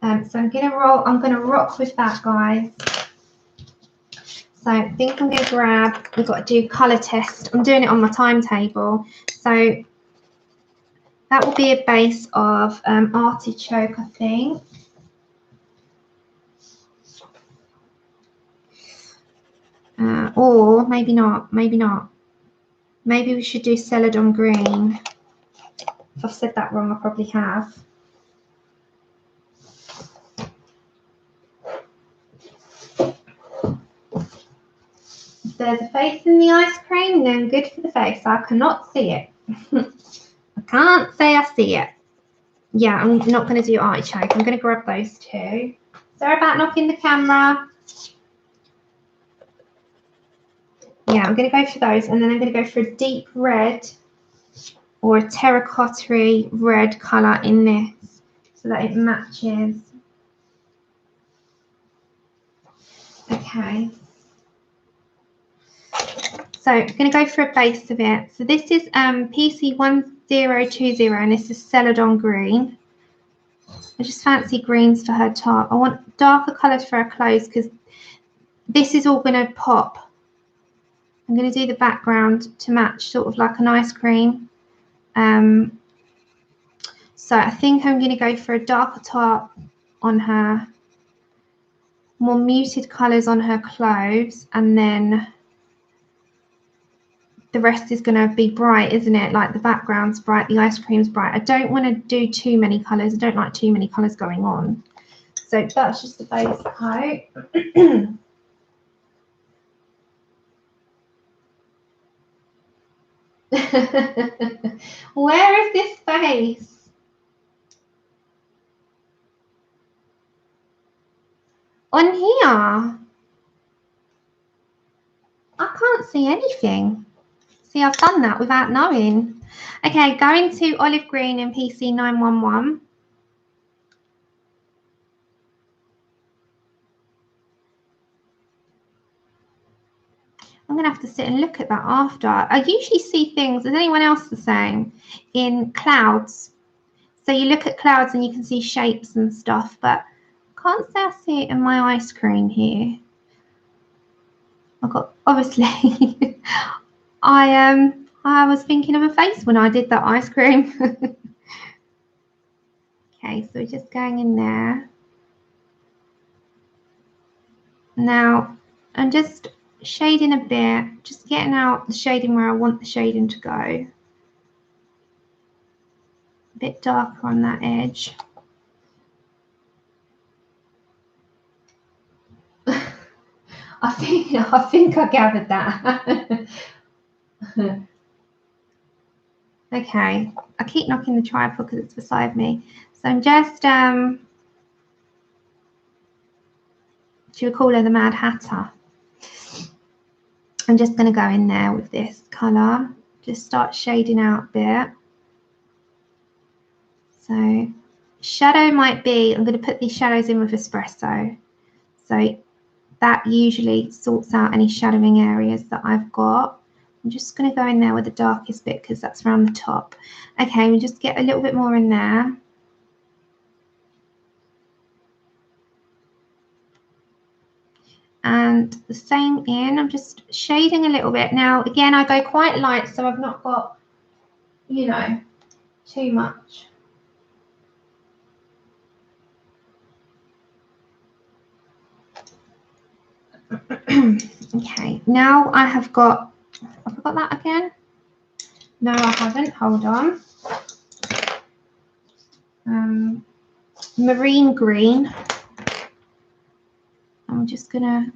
So I'm gonna rock with that, guys. So I think I'm going to grab, we've got to do colour test. I'm doing it on my timetable. So that will be a base of artichoke, I think. Or maybe not, maybe not. Maybe we should do celadon green. If I've said that wrong, I probably have. If there's a face in the ice cream, then good for the face. I cannot see it. can't say I see it. Yeah, I'm not going to do artichoke. I'm going to grab those two. Sorry about knocking the camera. Yeah, I'm going to go for those, and then I'm going to go for a deep red or a terracotta red colour in this so that it matches. Okay. So I'm going to go for a base of it. So this is PC1020 and this is Celadon green. I just fancy greens for her top. I want darker colours for her clothes because this is all going to pop. I'm going to do the background to match sort of like an ice cream. So I think I'm going to go for a darker top on her, more muted colours on her clothes, and then the rest is going to be bright, isn't it? Like the background's bright, the ice cream's bright. I don't want to do too many colours. I don't like too many colours going on. So that's just the base coat. Where is this face? On here? I can't see anything. See, I've done that without knowing. Okay, going to olive green in PC911. I'm going to have to sit and look at that after. I usually see things, is anyone else the same, in clouds? So you look at clouds and you can see shapes and stuff, but I can't say I see it in my ice cream here. I've got, obviously, I was thinking of a face when I did that ice cream. Okay, so we're just going in there. Now, I'm just shading a bit, just getting out the shading where I want the shading to go. A bit darker on that edge. I think I gathered that. Okay, I keep knocking the tripod because it's beside me. So I'm just, should we call her the Mad Hatter? I'm just going to go in there with this colour, just start shading out a bit. So shadow might be, I'm going to put these shadows in with espresso. So that usually sorts out any shadowing areas that I've got. I'm just going to go in there with the darkest bit because that's around the top. Okay, we just get a little bit more in there. And the same in, I'm just shading a little bit. Now, again, I go quite light, so I've not got, you know, too much. Okay, now I have got, have I got that again? No, I haven't. Hold on. Marine green. I'm just gonna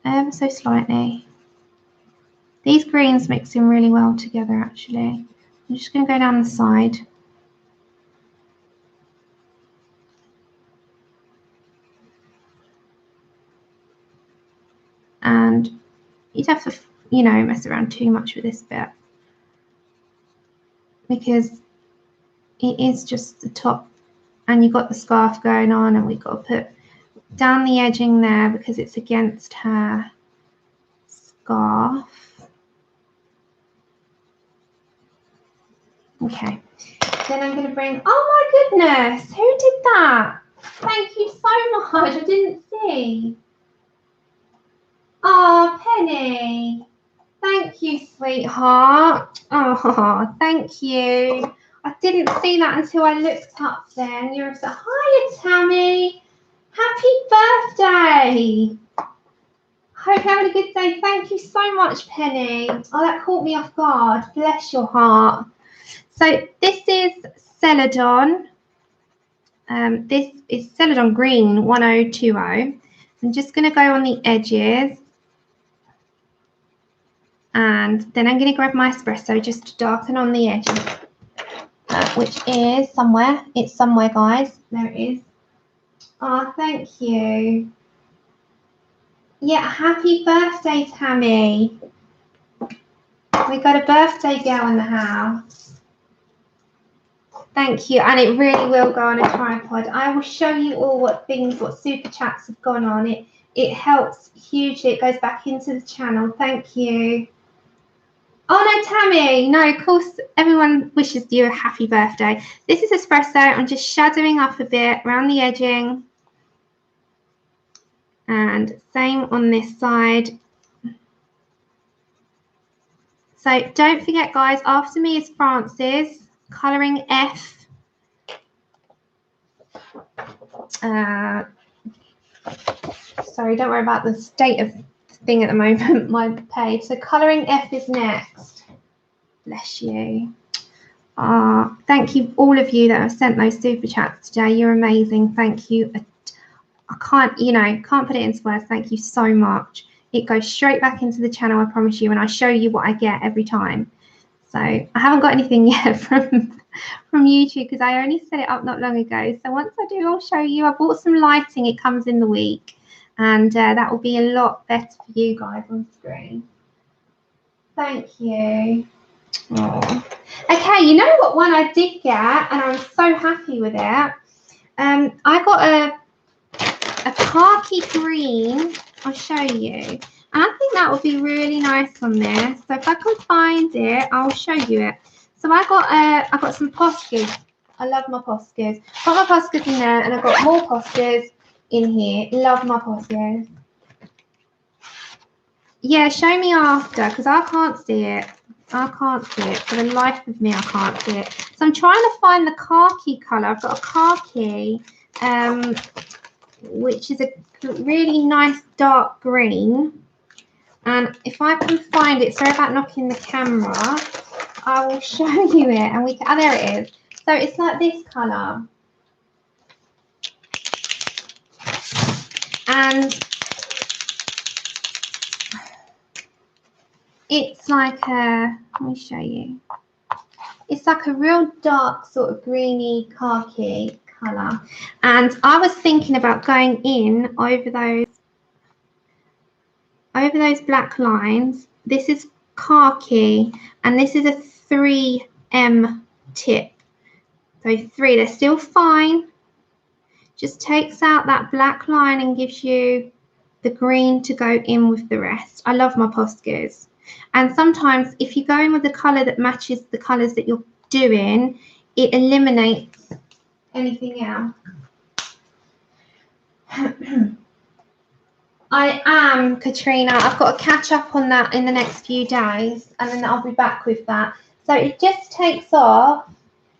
ever so slightly. These greens mix in really well together, actually. I'm just gonna go down the side. And you'd have to, you know, mess around too much with this bit because it is just the top, and you've got the scarf going on, and we've got to put down the edging there because it's against her scarf. Okay, then I'm going to bring, oh my goodness, who did that? Thank you so much, I didn't see. Oh, Penny, thank you, sweetheart. Oh, thank you. I didn't see that until I looked up then. You're so, hiya, Tammy. Happy birthday. Hope you're having a good day. Thank you so much, Penny. Oh, that caught me off guard. Bless your heart. So this is Celadon. This is Celadon Green 1020. I'm just going to go on the edges. And then I'm going to grab my espresso just to darken on the edges. which is somewhere. It's somewhere, guys. There it is. Oh, thank you. Yeah, happy birthday, Tammy. We got a birthday girl in the house. Thank you, and it really will go on a tripod. I will show you all what super chats have gone on. It helps hugely. It goes back into the channel. Thank you. Oh no, Tammy. No, of course, everyone wishes you a happy birthday. This is espresso. I'm just shadowing up a bit around the edging. And same on this side. So don't forget, guys, after me is Frances, colouring F. Sorry, don't worry about the state of the thing at the moment, my page. So colouring F is next. Bless you. Thank you, all of you that have sent those super chats today. You're amazing. Thank you. I can't put it into words. Thank you so much. It goes straight back into the channel, I promise you, and I show you what I get every time. So I haven't got anything yet from YouTube because I only set it up not long ago. So once I do, I'll show you. I bought some lighting. It comes in the week, and that will be a lot better for you guys on screen. Thank you. Oh. Okay, you know what one I did get, and I'm so happy with it. I got a khaki green. I'll show you. And I think that would be really nice on there. So if I can find it, I'll show you it. So I got some posters. I love my posters. Got my posters in there, and I've got more posters in here. Love my posters. Yeah, show me after, because I can't see it. I can't see it. For the life of me, I can't see it. So I'm trying to find the khaki colour. I've got a khaki, which is a really nice dark green. And if I can find it, sorry about knocking the camera, I will show you it. And we can, oh, there it is. So it's like this colour. And it's like a, let me show you. It's like a real dark sort of greeny khaki colour. And I was thinking about going in over those black lines. This is khaki, and this is a 3M tip. So 3, they're still fine. Just takes out that black line and gives you the green to go in with the rest. I love my Poscas. And sometimes if you go in with the colour that matches the colours that you're doing, it eliminates anything else. I am, Katrina. I've got to catch up on that in the next few days, and then I'll be back with that. So it just takes off,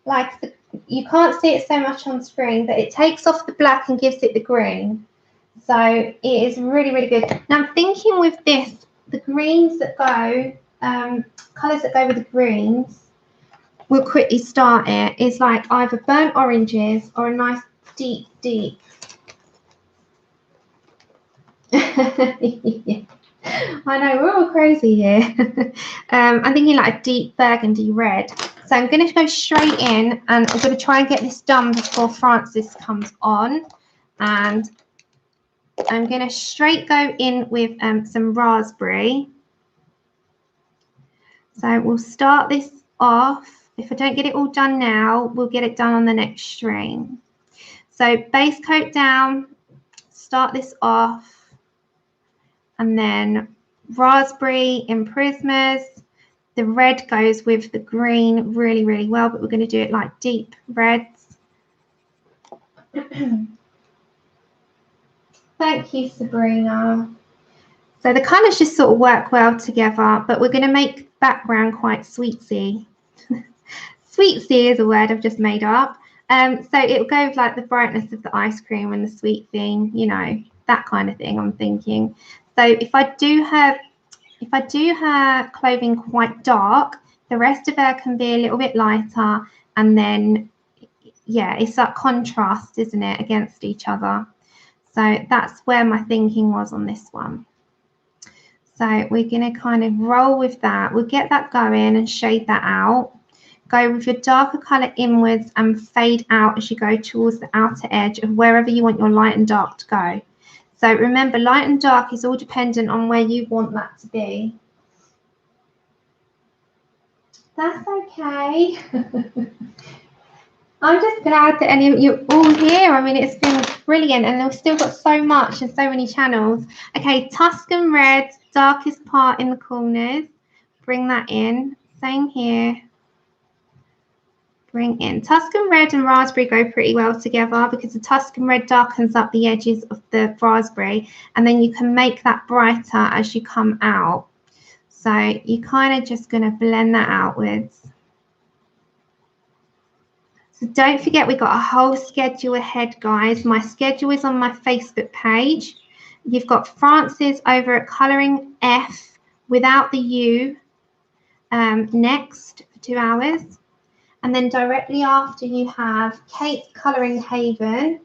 like, you can't see it so much on screen, but it takes off the black and gives it the green. So it is really, really good. Now I'm thinking with this, the greens that go, colours that go with the greens, we'll quickly start it, is like either burnt oranges or a nice deep, deep. Yeah. I know, we're all crazy here. I'm thinking like a deep burgundy red. So I'm going to go straight in, and I'm going to try and get this done before Frances comes on. And I'm going to straight go in with some raspberry. So we'll start this off. If I don't get it all done now, we'll get it done on the next stream. So base coat down, start this off. And then raspberry in prismas. The red goes with the green really, really well, but we're going to do it like deep reds. Thank you, Sabrina. So the colours just sort of work well together, but we're going to make background quite sweetsy. Sweetsy is a word I've just made up. So it'll go with like the brightness of the ice cream and the sweet thing, you know, that kind of thing, I'm thinking. So if I do her clothing quite dark, the rest of her can be a little bit lighter, and then yeah, it's that contrast, isn't it, against each other. So that's where my thinking was on this one. So we're going to kind of roll with that. We'll get that going and shade that out. go with your darker colour inwards and fade out as you go towards the outer edge of wherever you want your light and dark to go. So remember, light and dark is all dependent on where you want that to be. That's okay. I'm just glad that any of you all here. I mean, it's been brilliant, and we've still got so much and so many channels. Okay, Tuscan red, darkest part in the corners. Bring that in. Same here. Bring in. Tuscan red and raspberry go pretty well together because the Tuscan red darkens up the edges of the raspberry, and then you can make that brighter as you come out. So you're kind of just going to blend that outwards. So don't forget, we've got a whole schedule ahead, guys. My schedule is on my Facebook page. You've got Frances over at Colouring F without the U next for 2 hours. And then directly after you have Kate's Colouring Haven.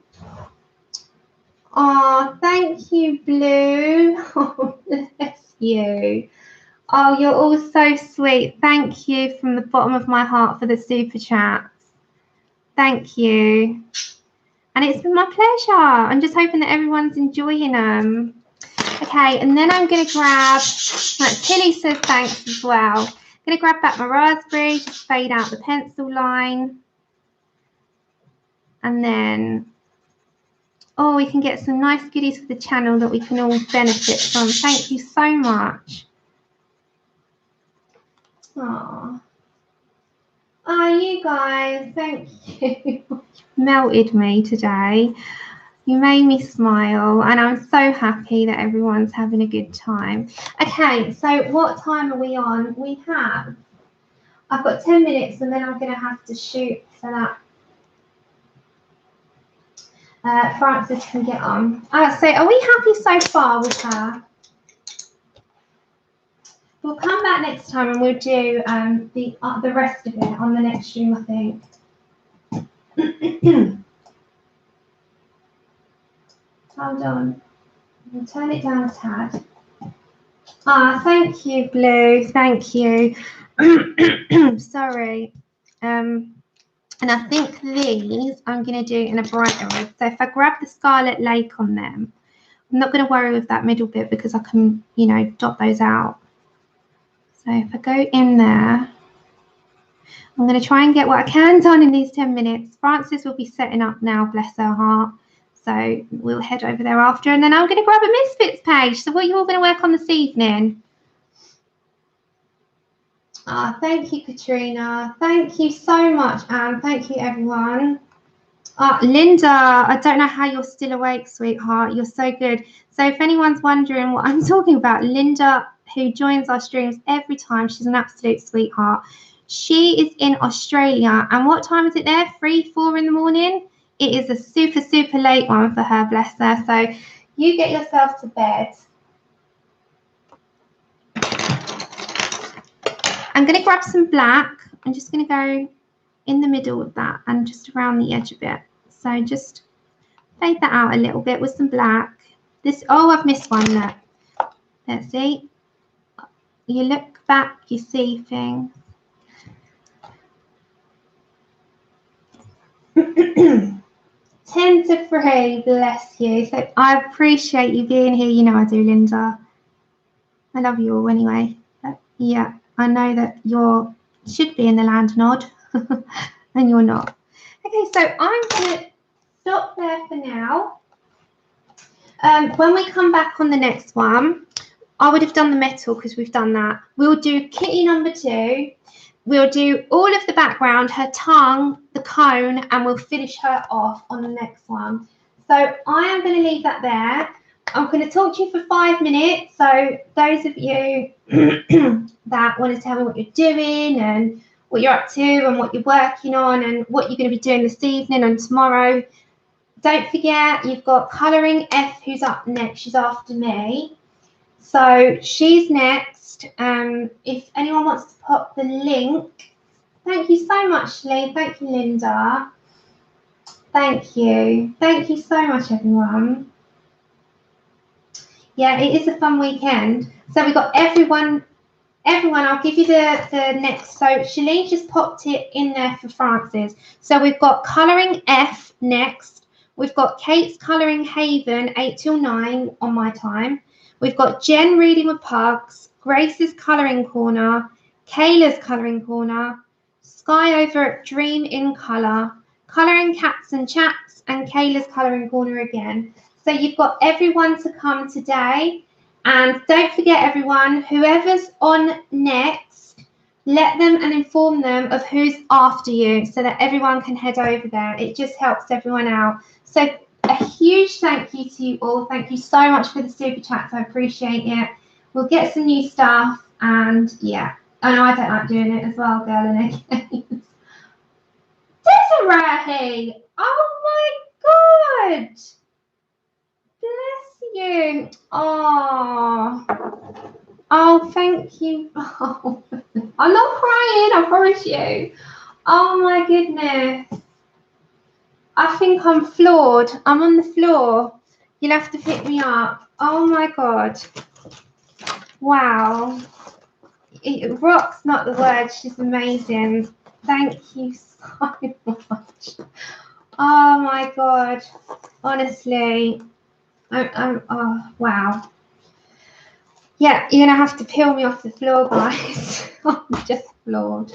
Oh, thank you, Blue. Oh, bless you. Oh, you're all so sweet. Thank you from the bottom of my heart for the super chats. Thank you. And it's been my pleasure. I'm just hoping that everyone's enjoying them. Okay, and then I'm going to grab, like Tilly says thanks as well. I'm going to grab back my raspberry, just fade out the pencil line. And then, oh, we can get some nice goodies for the channel that we can all benefit from. Thank you so much. Oh, you guys, thank you. You melted me today. You made me smile, and I'm so happy that everyone's having a good time. Okay, so what time are we on? I've got 10 minutes, and then I'm going to have to shoot so that Frances can get on. So are we happy so far with her? We'll come back next time and we'll do the rest of it on the next stream, I think. Hold on. We'll turn it down a tad. Thank you, Blue. Thank you. Sorry. And I think these I'm going to do in a brighter red. So if I grab the Scarlet Lake on them, I'm not going to worry with that middle bit because I can, you know, dot those out. So if I go in there, I'm going to try and get what I can done in these 10 minutes. Frances will be setting up now, bless her heart. So we'll head over there after, and then I'm going to grab a Misfits page. So what are you all going to work on this evening? Thank you, Katrina. Thank you so much, Anne. Thank you, everyone. Linda, I don't know how you're still awake, sweetheart. You're so good. So if anyone's wondering what I'm talking about, Linda, who joins our streams every time, she's an absolute sweetheart. She is in Australia, and what time is it there? 3, 4 in the morning? It is a super, super late one for her, bless her. So you get yourself to bed. I'm going to grab some black. I'm just going to go in the middle of that and just around the edge of it. So just fade that out a little bit with some black. This, oh, I've missed one there. Let's see. You look back, you see things. 10 to 3, bless you. So I appreciate you being here. You know I do, Linda. I love you all anyway. But yeah, I know that you should be in the land nod, and you're not. Okay, so I'm going to stop there for now. When we come back on the next one, I would have done the metal because we've done that. We'll do Kitty number 2. We'll do all of the background, her tongue, the cone, and we'll finish her off on the next one. So I am going to leave that there. I'm going to talk to you for 5 minutes. So those of you that want to tell me what you're doing and what you're up to and what you're working on and what you're going to be doing this evening and tomorrow, don't forget you've got Colouring F, who's up next. She's after me. So she's next. If anyone wants to pop the link, thank you so much, Lee. Thank you, Linda. Thank you. Thank you so much, everyone. Yeah, it is a fun weekend. So we've got everyone everyone, I'll give you the next. So Shalene just popped it in there for Francis. So we've got Colouring F next. We've got Kate's Colouring Haven 8 till 9 on my time. We've got Jen reading with Pugs, Grace's Colouring Corner, Kayla's Colouring Corner, Sky over at Dream in Colour, Colouring Cats and Chats, and Kayla's Colouring Corner again. So you've got everyone to come today. And don't forget, everyone, whoever's on next, let them and inform them of who's after you so that everyone can head over there. It just helps everyone out. So a huge thank you to you all. Thank you so much for the super chats. I appreciate it. We'll get some new stuff. And yeah, I know I don't like doing it as well, girl. And again. Desiree! Oh my God! Bless you. Oh, thank you. Oh, I'm not crying, I promise you. Oh my goodness. I think I'm floored. I'm on the floor. You'll have to pick me up. Oh my God. Wow. Rock's not the word. She's amazing. Thank you so much. Oh my God. Honestly. Oh, wow. Yeah, you're going to have to peel me off the floor, guys. I'm just floored.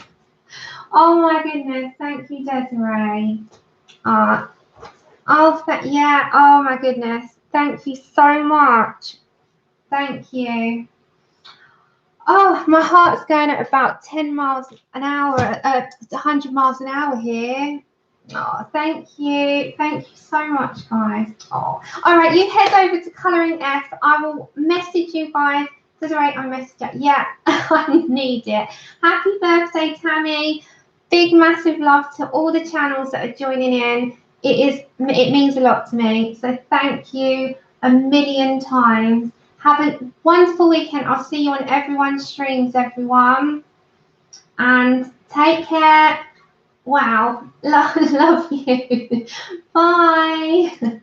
Oh, my goodness. Thank you, Desiree. Yeah. Oh, my goodness. Thank you so much. Thank you. Oh, my heart's going at about 10 miles an hour, 100 miles an hour here. Oh, thank you. Thank you so much, guys. Oh, all right. You head over to Colouring F. I will message you guys. Desiree, I messaged it. Yeah, I need it. Happy birthday, Tammy. Big, massive love to all the channels that are joining in. It means a lot to me. So thank you a million times. Have a wonderful weekend. I'll see you on everyone's streams, everyone. And take care. Wow, love you. Bye.